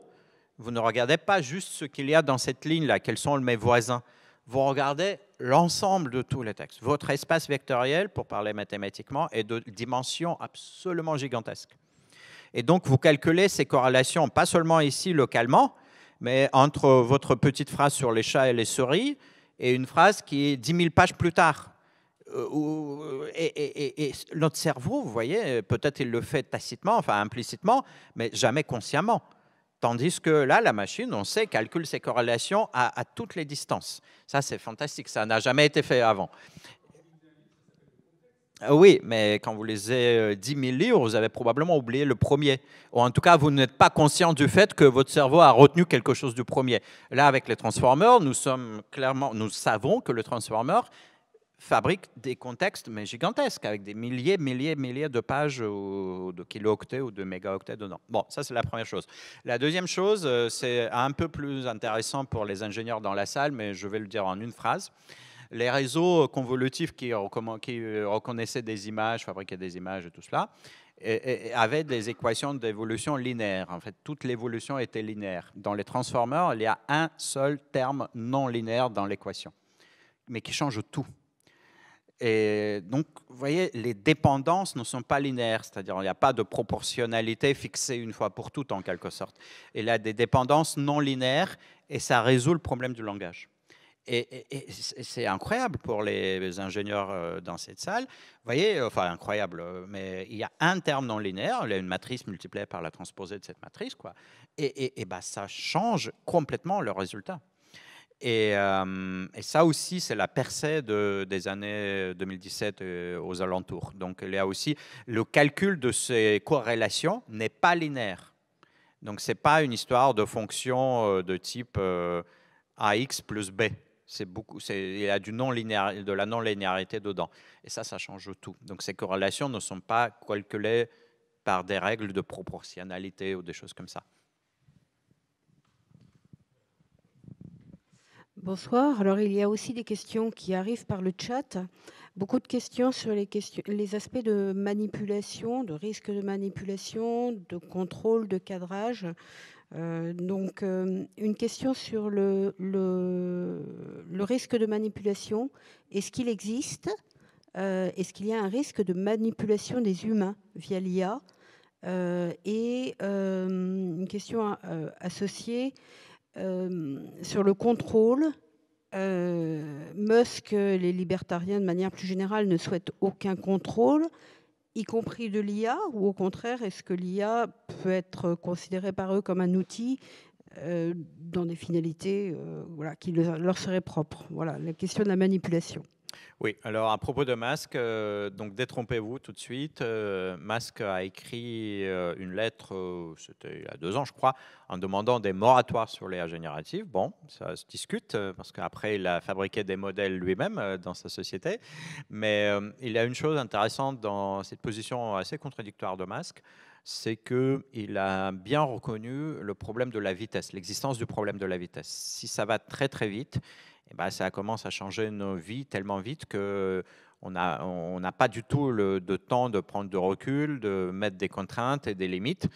B: vous ne regardez pas juste ce qu'il y a dans cette ligne-là, quels sont mes voisins. Vous regardez l'ensemble de tous les textes. Votre espace vectoriel, pour parler mathématiquement, est de dimension absolument gigantesque. Et donc, vous calculez ces corrélations, pas seulement ici, localement, mais entre votre petite phrase sur les chats et les souris et une phrase qui est 10 000 pages plus tard. Et notre cerveau, vous voyez, peut-être il le fait tacitement, enfin implicitement, mais jamais consciemment. Tandis que là, la machine, on sait, calcule ces corrélations à toutes les distances. Ça, c'est fantastique. Ça n'a jamais été fait avant. Oui, mais quand vous lisez 10 000 livres, vous avez probablement oublié le premier. Ou en tout cas, vous n'êtes pas conscient du fait que votre cerveau a retenu quelque chose du premier. Là, avec les transformers, nous savons que le transformer fabrique des contextes mais gigantesques, avec des milliers de pages ou de kilo-octets ou de mégaoctets dedans. Bon, ça, c'est la première chose. La deuxième chose, c'est un peu plus intéressant pour les ingénieurs dans la salle, mais je vais le dire en une phrase. Les réseaux convolutifs qui reconnaissaient des images, fabriquaient des images et tout cela, avaient des équations d'évolution linéaire. En fait, toute l'évolution était linéaire. Dans les transformers, il y a un seul terme non linéaire dans l'équation, mais qui change tout. Et donc, vous voyez, les dépendances ne sont pas linéaires, c'est-à-dire il n'y a pas de proportionnalité fixée une fois pour toutes, en quelque sorte. Il y a des dépendances non linéaires, et ça résout le problème du langage. Et c'est incroyable pour les ingénieurs dans cette salle. Vous voyez, enfin incroyable, mais il y a un terme non linéaire, il y a une matrice multipliée par la transposée de cette matrice, quoi. Et ben, ça change complètement le résultat. Et ça aussi, c'est la percée des années 2017 aux alentours. Donc, il y a aussi le calcul de ces corrélations n'est pas linéaire. Donc, ce n'est pas une histoire de fonction de type AX plus B. Il y a de la non-linéarité dedans. Et ça change tout. Donc, ces corrélations ne sont pas calculées par des règles de proportionnalité ou des choses comme ça.
G: Bonsoir. Alors, il y a aussi des questions qui arrivent par le chat. Beaucoup de questions sur les aspects de manipulation, de risque de manipulation, de contrôle, de cadrage. Donc, une question sur le risque de manipulation. Est-ce qu'il existe Est-ce qu'il y a un risque de manipulation des humains via l'IA Et une question associée sur le contrôle. Musk, les libertariens de manière plus générale ne souhaitent aucun contrôle, y compris de l'IA, ou au contraire, est-ce que l'IA peut être considérée par eux comme un outil dans des finalités qui leur seraient propres? Voilà, la question de la manipulation.
B: Oui, alors à propos de Musk, donc détrompez-vous tout de suite. Musk a écrit une lettre, c'était il y a 2 ans je crois, en demandant des moratoires sur l'IA générative. Bon, ça se discute parce qu'après il a fabriqué des modèles lui-même dans sa société. Mais il y a une chose intéressante dans cette position assez contradictoire de Musk, c'est qu'il a bien reconnu le problème de la vitesse, l'existence du problème de la vitesse. Si ça va très très vite, eh ben, ça commence à changer nos vies tellement vite qu'on n'a pas du tout de temps de prendre de recul, de mettre des contraintes et des limites.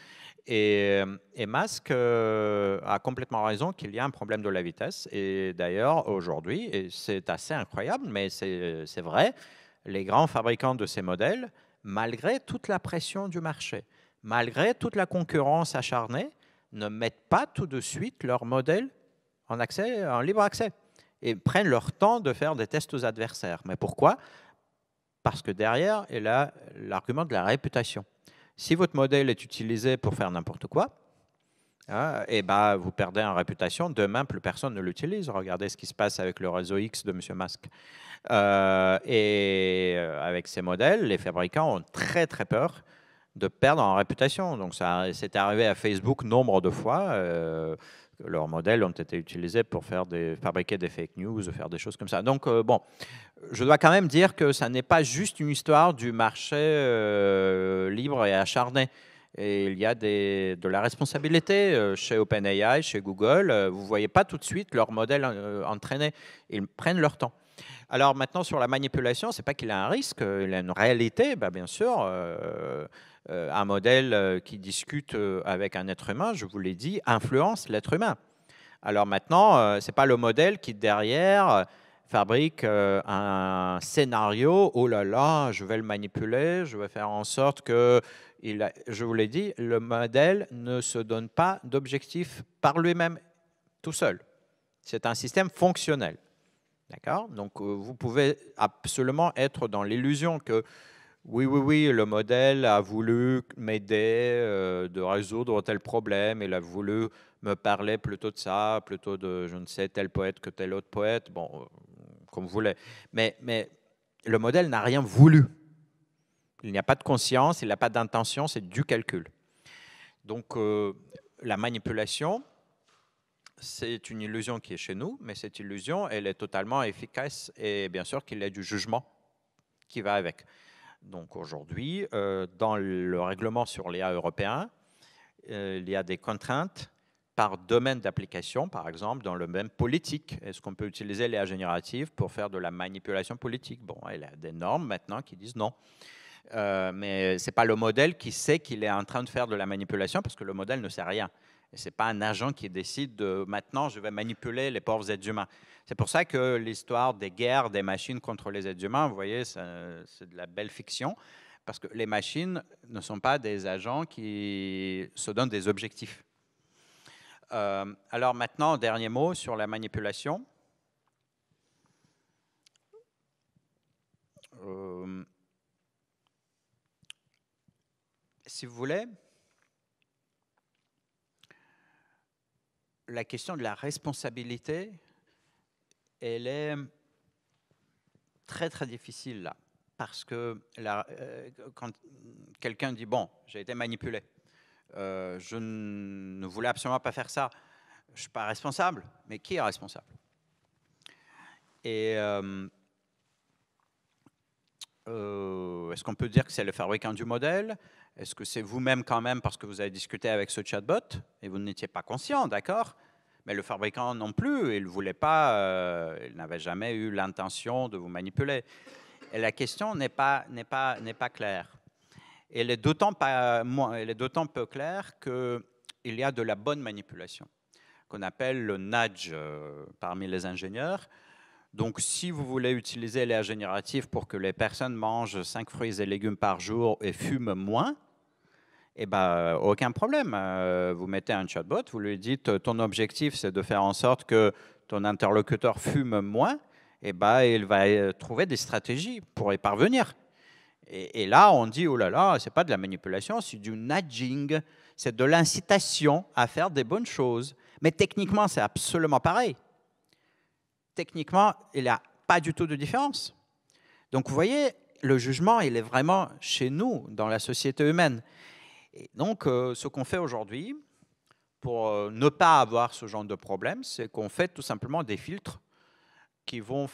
B: Et Musk a complètement raison qu'il y a un problème de la vitesse. Et d'ailleurs, aujourd'hui, et c'est assez incroyable, mais c'est vrai, les grands fabricants de ces modèles, malgré toute la pression du marché, malgré toute la concurrence acharnée, ne mettent pas tout de suite leur modèle en libre accès. Et prennent leur temps de faire des tests aux adversaires. Mais pourquoi? Parce que derrière, il y a l'argument de la réputation. Si votre modèle est utilisé pour faire n'importe quoi, et ben, vous perdez en réputation. Demain, plus personne ne l'utilise. Regardez ce qui se passe avec le réseau X de M. Musk. Et avec ces modèles, les fabricants ont très très peur de perdre en réputation. Donc ça, c'est arrivé à Facebook nombre de fois. Leurs modèles ont été utilisés pour fabriquer des fake news, faire des choses comme ça. Donc, bon, je dois quand même dire que ça n'est pas juste une histoire du marché libre et acharné. Et il y a de la responsabilité chez OpenAI, chez Google. Vous ne voyez pas tout de suite leur modèle entraîné. Ils prennent leur temps. Alors maintenant, sur la manipulation, ce n'est pas qu'il a un risque, il a une réalité, bien sûr. Un modèle qui discute avec un être humain, je vous l'ai dit, influence l'être humain. Alors maintenant, ce n'est pas le modèle qui, derrière, fabrique un scénario. Oh là là, je vais le manipuler, je vais faire en sorte que... je vous l'ai dit, le modèle ne se donne pas d'objectif par lui-même, tout seul. C'est un système fonctionnel. D'accord? Donc, vous pouvez absolument être dans l'illusion que oui, le modèle a voulu m'aider de résoudre tel problème, il a voulu me parler plutôt de ça, plutôt de, je ne sais, tel poète que tel autre poète, bon, comme vous voulez. Mais le modèle n'a rien voulu. Il n'y a pas de conscience, il n'a pas d'intention, c'est du calcul. Donc, la manipulation, c'est une illusion qui est chez nous, mais cette illusion, elle est totalement efficace et bien sûr qu'il y a du jugement qui va avec. Donc aujourd'hui, dans le règlement sur l'IA européen, il y a des contraintes par domaine d'application, par exemple, dans le domaine politique. Est-ce qu'on peut utiliser l'IA générative pour faire de la manipulation politique? Bon, il y a des normes maintenant qui disent non. Mais ce n'est pas le modèle qui sait qu'il est en train de faire de la manipulation parce que le modèle ne sait rien. Et ce n'est pas un agent qui décide de maintenant je vais manipuler les pauvres êtres humains. C'est pour ça que l'histoire des guerres des machines contre les êtres humains, vous voyez, c'est de la belle fiction, parce que les machines ne sont pas des agents qui se donnent des objectifs. Alors maintenant, dernier mot sur la manipulation. Si vous voulez, la question de la responsabilité, elle est très très difficile là, parce que quand quelqu'un dit bon, j'ai été manipulé, je ne voulais absolument pas faire ça, je ne suis pas responsable, mais qui est responsable? Et est-ce qu'on peut dire que c'est le fabricant du modèle? Est-ce que c'est vous-même quand même parce que vous avez discuté avec ce chatbot et vous n'étiez pas conscient, d'accord? Mais le fabricant non plus, il ne voulait pas, il n'avait jamais eu l'intention de vous manipuler. Et la question n'est pas claire. Et elle est d'autant peu claire qu'il y a de la bonne manipulation, qu'on appelle le nudge parmi les ingénieurs. Donc, si vous voulez utiliser l'IA générative pour que les personnes mangent 5 fruits et légumes par jour et fument moins, eh ben, aucun problème. Vous mettez un chatbot, vous lui dites ton objectif, c'est de faire en sorte que ton interlocuteur fume moins, eh ben, il va trouver des stratégies pour y parvenir. Et là, on dit, oh là là, ce n'est pas de la manipulation, c'est du nudging, c'est de l'incitation à faire des bonnes choses. Mais techniquement, c'est absolument pareil. Techniquement, il n'y a pas du tout de différence. Donc, vous voyez, le jugement, il est vraiment chez nous, dans la société humaine. Et donc, ce qu'on fait aujourd'hui, pour ne pas avoir ce genre de problème, c'est qu'on fait tout simplement des filtres qui vont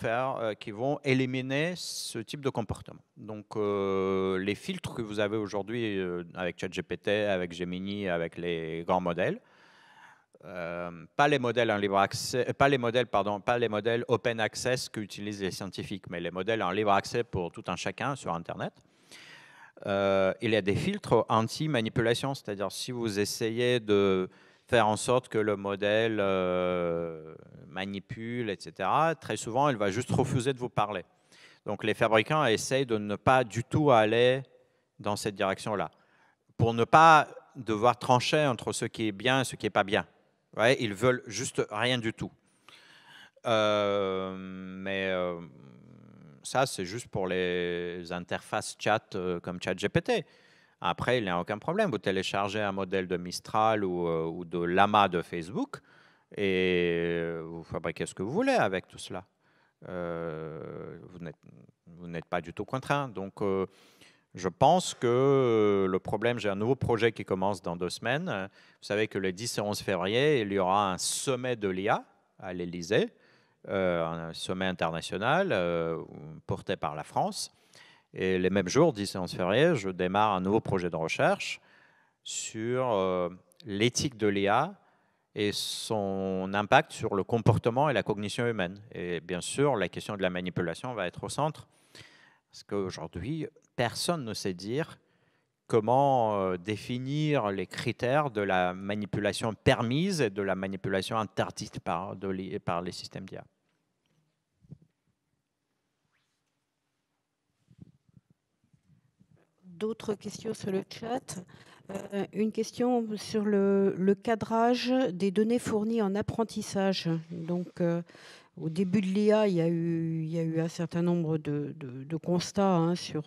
B: éliminer ce type de comportement. Donc, les filtres que vous avez aujourd'hui avec ChatGPT, avec Gemini, avec les grands modèles, pas les modèles en libre accès, pas les modèles open access qu'utilisent les scientifiques, mais les modèles en libre accès pour tout un chacun sur Internet. Il y a des filtres anti-manipulation, c'est-à-dire si vous essayez de faire en sorte que le modèle manipule, etc., très souvent, il va juste refuser de vous parler. Donc, les fabricants essayent de ne pas du tout aller dans cette direction-là, pour ne pas devoir trancher entre ce qui est bien et ce qui n'est pas bien. Ouais, ils veulent juste rien du tout. Ça, c'est juste pour les interfaces chat comme ChatGPT. Après, il n'y a aucun problème. Vous téléchargez un modèle de Mistral ou de Llama de Facebook et vous fabriquez ce que vous voulez avec tout cela. Vous n'êtes pas du tout contraint. Donc, je pense que le problème, j'ai un nouveau projet qui commence dans 2 semaines. Vous savez que le 10 et 11 février, il y aura un sommet de l'IA à l'Élysée, un sommet international porté par la France. Et les mêmes jours, 10 et 11 février, je démarre un nouveau projet de recherche sur l'éthique de l'IA et son impact sur le comportement et la cognition humaine. Et bien sûr, la question de la manipulation va être au centre, parce qu'aujourd'hui, personne ne sait dire comment définir les critères de la manipulation permise et de la manipulation interdite par les systèmes d'IA.
G: D'autres questions sur le chat. Une question sur le cadrage des données fournies en apprentissage. Donc, au début de l'IA, il y a eu un certain nombre de constats hein, sur,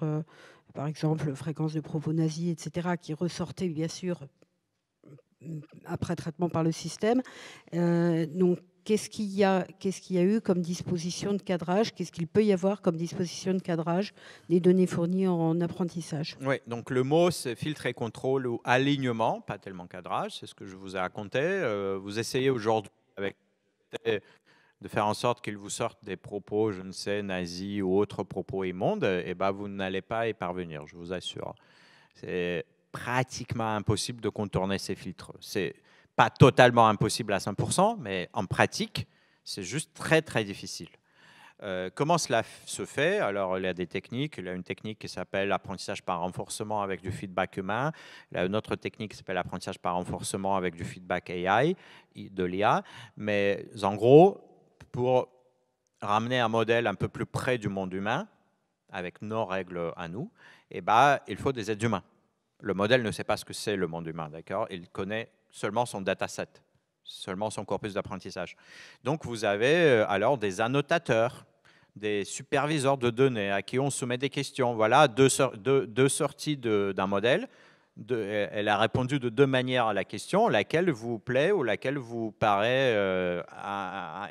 G: par exemple, fréquence de propos nazis, etc., qui ressortaient bien sûr après traitement par le système. Donc, qu'est-ce qu'il y a eu comme disposition de cadrage? Qu'est-ce qu'il peut y avoir comme disposition de cadrage des données fournies en apprentissage?
B: Oui, donc le mot, c'est filtre et contrôle ou alignement, pas tellement cadrage, c'est ce que je vous ai raconté. Vous essayez aujourd'hui avec de faire en sorte qu'il vous sorte des propos, je ne sais, nazis ou autres propos immondes, et ben vous n'allez pas y parvenir, je vous assure. C'est pratiquement impossible de contourner ces filtres. C'est pas totalement impossible à 100%, mais en pratique, c'est juste très, très difficile. Comment cela se fait? Alors, il y a des techniques. Il y a une technique qui s'appelle l'apprentissage par renforcement avec du feedback humain. Il y a une autre technique qui s'appelle l'apprentissage par renforcement avec du feedback AI, de l'IA. Mais en gros, pour ramener un modèle un peu plus près du monde humain, avec nos règles à nous, eh ben, il faut des êtres humains. Le modèle ne sait pas ce que c'est le monde humain, d'accord? Il connaît seulement son dataset, seulement son corpus d'apprentissage. Donc, vous avez alors des annotateurs, des superviseurs de données à qui on soumet des questions. Voilà deux sorties d'un modèle. Elle a répondu de deux manières à la question, laquelle vous plaît ou laquelle vous paraît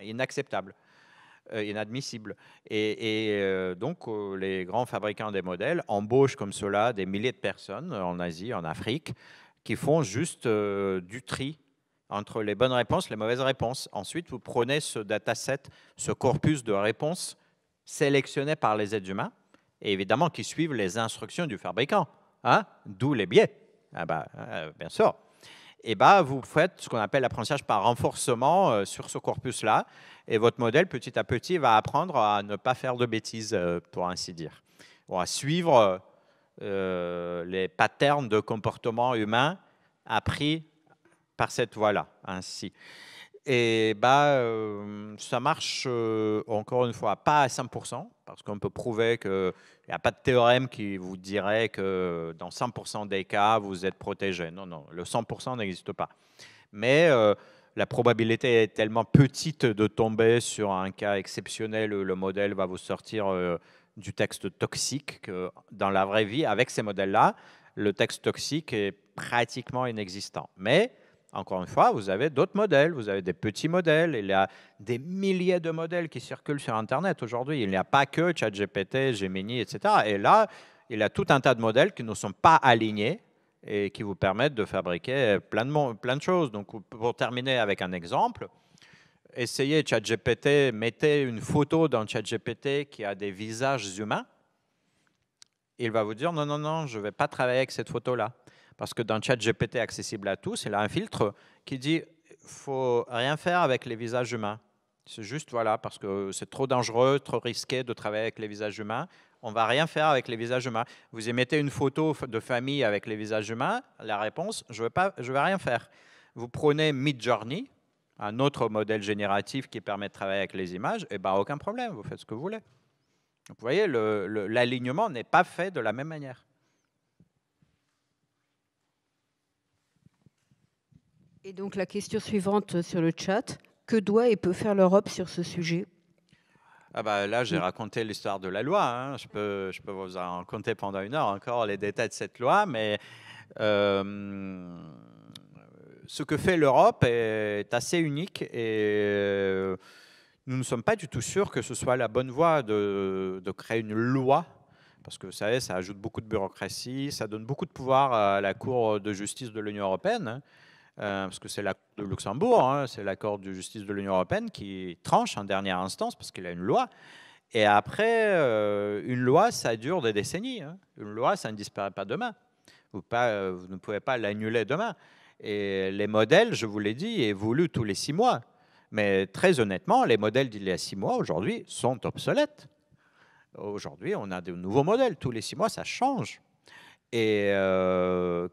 B: inacceptable, inadmissible. Et donc, les grands fabricants des modèles embauchent comme cela des milliers de personnes en Asie, en Afrique, qui font juste du tri entre les bonnes réponses et les mauvaises réponses. Ensuite, vous prenez ce dataset, ce corpus de réponses sélectionnés par les êtres humains, et évidemment qui suivent les instructions du fabricant, hein, d'où les biais, bien sûr. Et vous faites ce qu'on appelle l'apprentissage par renforcement sur ce corpus-là, et votre modèle, petit à petit, va apprendre à ne pas faire de bêtises, pour ainsi dire, ou à suivre les patterns de comportement humain appris par cette voie-là, ainsi. Et ça marche, encore une fois, pas à 100%, parce qu'on peut prouver qu'il n'y a pas de théorème qui vous dirait que dans 100% des cas, vous êtes protégé. Non, non, le 100% n'existe pas. Mais la probabilité est tellement petite de tomber sur un cas exceptionnel où le modèle va vous sortir du texte toxique que dans la vraie vie, avec ces modèles-là, le texte toxique est pratiquement inexistant. Mais encore une fois, vous avez d'autres modèles, vous avez des petits modèles, il y a des milliers de modèles qui circulent sur Internet aujourd'hui. Il n'y a pas que ChatGPT, Gemini, etc. Et là, il y a tout un tas de modèles qui ne sont pas alignés et qui vous permettent de fabriquer plein de choses. Donc, pour terminer avec un exemple, essayez ChatGPT, mettez une photo dans ChatGPT qui a des visages humains. Il va vous dire non, non, non, je ne vais pas travailler avec cette photo-là. Parce que dans ChatGPT accessible à tous, il a un filtre qui dit qu'il ne faut rien faire avec les visages humains. C'est juste, voilà, parce que c'est trop dangereux, trop risqué de travailler avec les visages humains. On ne va rien faire avec les visages humains. Vous y mettez une photo de famille avec les visages humains, la réponse, je ne vais rien faire. Vous prenez Midjourney, un autre modèle génératif qui permet de travailler avec les images, et aucun problème, vous faites ce que vous voulez. Donc, vous voyez, l'alignement n'est pas fait de la même manière.
G: Et donc la question suivante sur le chat, que doit et peut faire l'Europe sur ce sujet?
B: Là, j'ai raconté l'histoire de la loi. Hein. Je peux vous en raconter pendant une heure encore les détails de cette loi, mais ce que fait l'Europe est assez unique et nous ne sommes pas du tout sûrs que ce soit la bonne voie de créer une loi, parce que vous savez, ça ajoute beaucoup de bureaucratie, ça donne beaucoup de pouvoir à la Cour de justice de l'Union européenne, hein. Parce que c'est la Cour de Luxembourg, hein, c'est la Cour de justice de l'Union européenne qui tranche en dernière instance parce qu'il a une loi. Et après, une loi, ça dure des décennies. Hein. Une loi, ça ne disparaît pas demain. Vous ne pouvez pas l'annuler demain. Et les modèles, je vous l'ai dit, évoluent tous les 6 mois. Mais très honnêtement, les modèles d'il y a 6 mois, aujourd'hui, sont obsolètes. Aujourd'hui, on a de nouveaux modèles. Tous les 6 mois, ça change. Et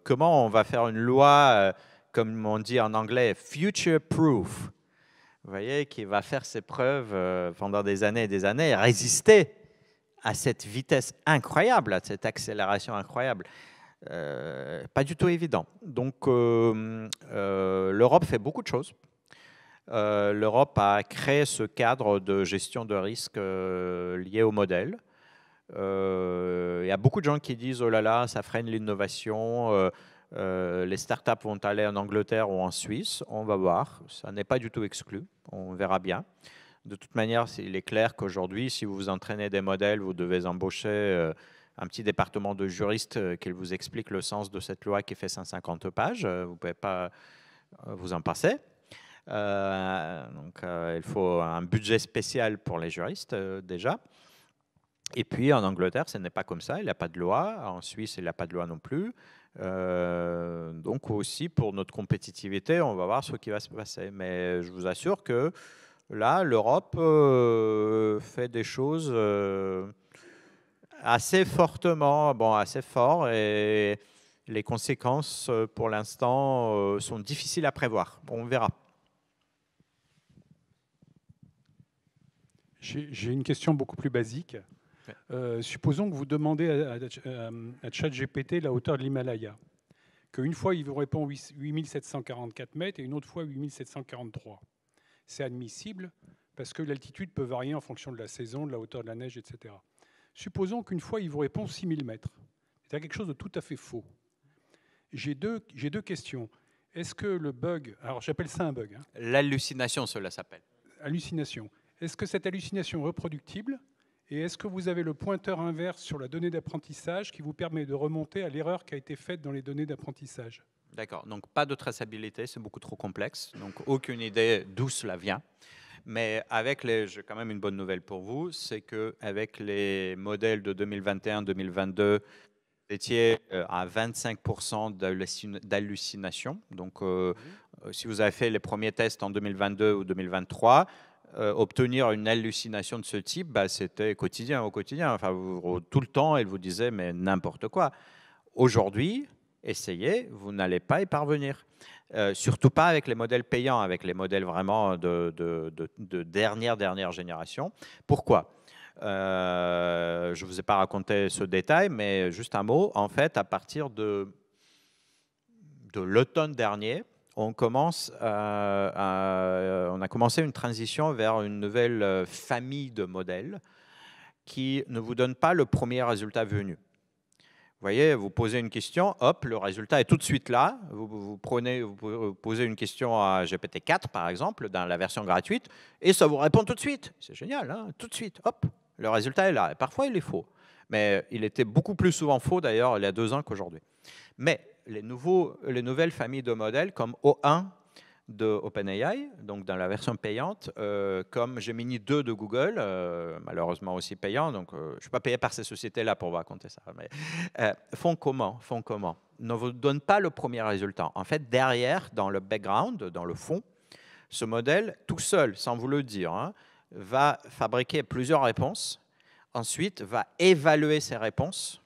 B: comment on va faire une loi, comme on dit en anglais, future-proof, vous voyez, qui va faire ses preuves pendant des années et des années et résister à cette vitesse incroyable, à cette accélération incroyable. Pas du tout évident. Donc, l'Europe fait beaucoup de choses. L'Europe a créé ce cadre de gestion de risque lié au modèle. Il y a beaucoup de gens qui disent « Oh là là, ça freine l'innovation, les startups vont aller en Angleterre ou en Suisse. » On va voir, ça n'est pas du tout exclu, on verra bien. De toute manière, il est clair qu'aujourd'hui, si vous entraînez des modèles, vous devez embaucher un petit département de juristes qui vous explique le sens de cette loi qui fait 150 pages. Vous ne pouvez pas vous en passer. Donc, il faut un budget spécial pour les juristes déjà. Et puis en Angleterre, ce n'est pas comme ça, il n'y a pas de loi. En Suisse, il n'y a pas de loi non plus. Donc aussi, pour notre compétitivité, on va voir ce qui va se passer. Mais je vous assure que là, l'Europe fait des choses assez fortement, bon, assez fort, et les conséquences, pour l'instant, sont difficiles à prévoir. On verra.
F: J'ai une question beaucoup plus basique. Supposons que vous demandez à ChatGPT la hauteur de l'Himalaya, qu'une fois il vous répond 8744 mètres et une autre fois 8743. C'est admissible parce que l'altitude peut varier en fonction de la saison, de la hauteur de la neige, etc. Supposons qu'une fois il vous répond 6000 mètres. C'est quelque chose de tout à fait faux. J'ai deux questions. Est-ce que le bug, alors j'appelle ça un bug. Hein.
B: L'hallucination, cela s'appelle.
F: Hallucination. Est-ce que cette hallucination est reproductible? Et est-ce que vous avez le pointeur inverse sur la donnée d'apprentissage qui vous permet de remonter à l'erreur qui a été faite dans les données d'apprentissage?
B: D'accord, donc pas de traçabilité, c'est beaucoup trop complexe, donc aucune idée d'où cela vient. Mais avec j'ai quand même une bonne nouvelle pour vous, c'est qu'avec les modèles de 2021-2022, vous étiez à 25% d'hallucination. Donc si vous avez fait les premiers tests en 2022 ou 2023, obtenir une hallucination de ce type, bah, c'était quotidien au quotidien. Enfin, tout le temps, elle vous disait mais n'importe quoi. Aujourd'hui, essayez, vous n'allez pas y parvenir. Surtout pas avec les modèles payants, avec les modèles vraiment de dernière génération. Pourquoi ? Je ne vous ai pas raconté ce détail, mais juste un mot. En fait, à partir de l'automne dernier, on a commencé une transition vers une nouvelle famille de modèles qui ne vous donne pas le premier résultat venu. Vous voyez, vous posez une question, hop, le résultat est tout de suite là. Vous posez une question à GPT-4, par exemple, dans la version gratuite, et ça vous répond tout de suite. C'est génial, hein, tout de suite, hop, le résultat est là. Et parfois, il est faux. Mais il était beaucoup plus souvent faux, d'ailleurs, il y a 2 ans qu'aujourd'hui. Mais les nouvelles familles de modèles, comme O1 de OpenAI, donc dans la version payante, comme Gemini 2 de Google, malheureusement aussi payant, donc je ne suis pas payé par ces sociétés-là pour vous raconter ça, mais font comment? Ne vous donnent pas le premier résultat. En fait, derrière, dans le background, dans le fond, ce modèle, tout seul, sans vous le dire, hein, va fabriquer plusieurs réponses, ensuite va évaluer ces réponses,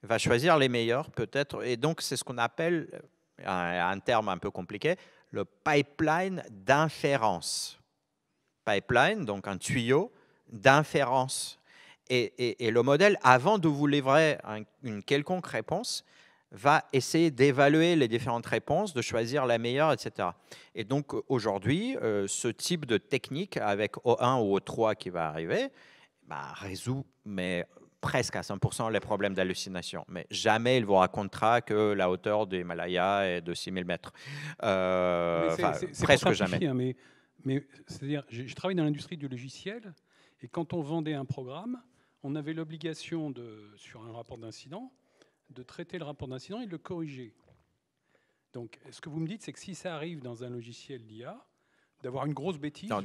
B: va choisir les meilleures peut-être, et donc c'est ce qu'on appelle, un terme un peu compliqué, le pipeline d'inférence. Pipeline, donc un tuyau d'inférence. Et le modèle, avant de vous livrer une quelconque réponse, va essayer d'évaluer les différentes réponses, de choisir la meilleure, etc. Et donc aujourd'hui, ce type de technique avec O1 ou O3 qui va arriver, bah, résout presque à 100% les problèmes d'hallucination. Mais jamais il vous racontera que la hauteur de l'Himalaya est de 6000 mètres. Presque jamais.
F: Hein, mais c'est-à-dire, je travaille dans l'industrie du logiciel, et quand on vendait un programme, on avait l'obligation, sur un rapport d'incident, de traiter le rapport d'incident et de le corriger. Donc, ce que vous me dites, c'est que si ça arrive dans un logiciel d'IA, d'avoir une grosse bêtise...
B: Non,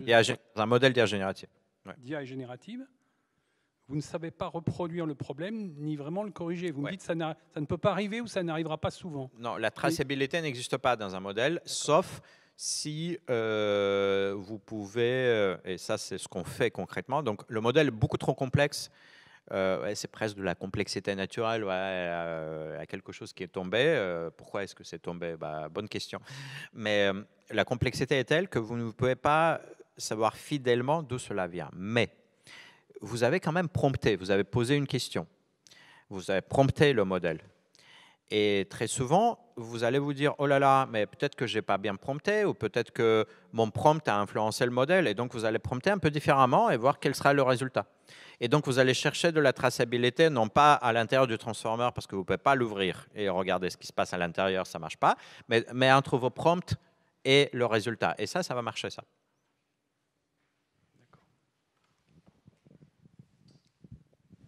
B: un modèle d'IA générative.
F: Ouais. D'IA générative, vous ne savez pas reproduire le problème ni vraiment le corriger. Vous me
B: Ouais.
F: dites ça ne peut pas arriver ou ça n'arrivera pas souvent.
B: Non, la traçabilité n'existe pas dans un modèle, sauf si vous pouvez, et ça c'est ce qu'on fait concrètement, donc le modèle est beaucoup trop complexe, ouais, c'est presque de la complexité naturelle, ouais, à quelque chose qui est tombé. Pourquoi est-ce que c'est tombé? Bonne question. Mais la complexité est telle que vous ne pouvez pas savoir fidèlement d'où cela vient. Mais vous avez quand même prompté, vous avez posé une question, vous avez prompté le modèle. Et très souvent, vous allez vous dire, oh là là, mais peut-être que je n'ai pas bien prompté, ou peut-être que mon prompt a influencé le modèle, et donc vous allez prompter un peu différemment et voir quel sera le résultat. Et donc vous allez chercher de la traçabilité, non pas à l'intérieur du transformer, parce que vous ne pouvez pas l'ouvrir et regarder ce qui se passe à l'intérieur, ça ne marche pas, mais entre vos prompts et le résultat. Et ça va marcher, ça.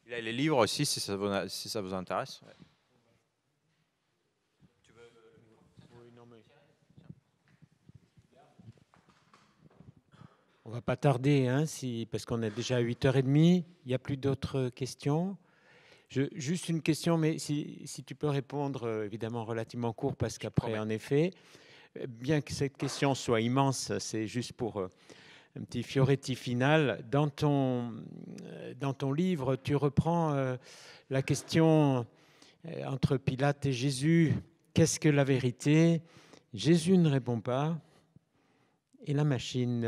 B: Il y a les livres aussi, si ça vous intéresse. Ouais.
C: On ne va pas tarder, hein, parce qu'on est déjà à 8h30. Il n'y a plus d'autres questions. Juste une question, mais si tu peux répondre, évidemment, relativement court, parce qu'après, en effet, bien que cette question soit immense, c'est juste pour un petit fioretti final. Dans ton livre, tu reprends la question entre Pilate et Jésus. Qu'est-ce que la vérité? Jésus ne répond pas. Et la machine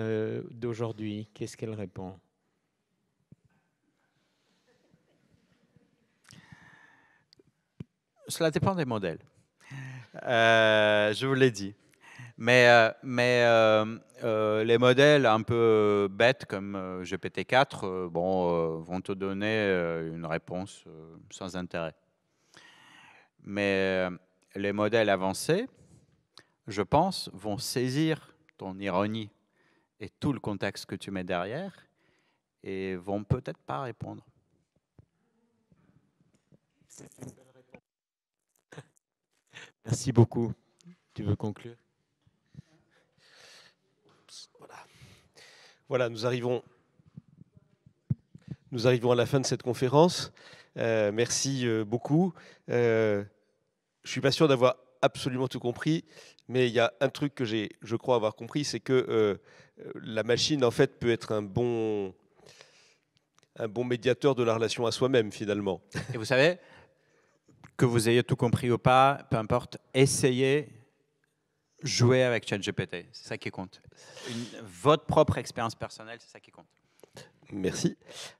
C: d'aujourd'hui, qu'est-ce qu'elle répond?
B: Cela dépend des modèles. Je vous l'ai dit. Mais les modèles un peu bêtes comme GPT-4 vont te donner une réponse sans intérêt. Mais les modèles avancés, je pense, vont saisir ton ironie et tout le contexte que tu mets derrière et vont peut-être pas répondre.
C: Merci beaucoup. Tu veux conclure?
A: Voilà, nous arrivons à la fin de cette conférence. Merci beaucoup. Je ne suis pas sûr d'avoir absolument tout compris, mais il y a un truc que je crois avoir compris, c'est que la machine, en fait, peut être un bon médiateur de la relation à soi-même, finalement.
B: Et vous savez, que vous ayez tout compris ou pas, peu importe, essayez, jouer avec ChatGPT, c'est ça qui compte. Votre propre expérience personnelle, c'est ça qui compte.
A: Merci.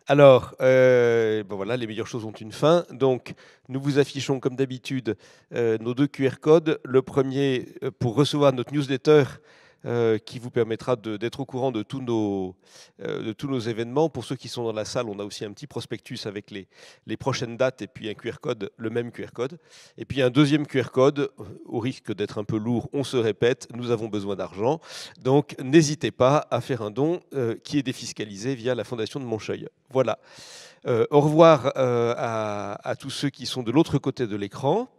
A: Alors, voilà, les meilleures choses ont une fin. Donc, nous vous affichons, comme d'habitude, nos 2 QR codes. Le premier, pour recevoir notre newsletter, qui vous permettra d'être au courant de tous nos événements. Pour ceux qui sont dans la salle, on a aussi un petit prospectus avec les prochaines dates et puis un QR code, le même QR code. Et puis un deuxième QR code, au risque d'être un peu lourd, on se répète, nous avons besoin d'argent. Donc n'hésitez pas à faire un don qui est défiscalisé via la Fondation de Moncheuil. Voilà. Au revoir à tous ceux qui sont de l'autre côté de l'écran.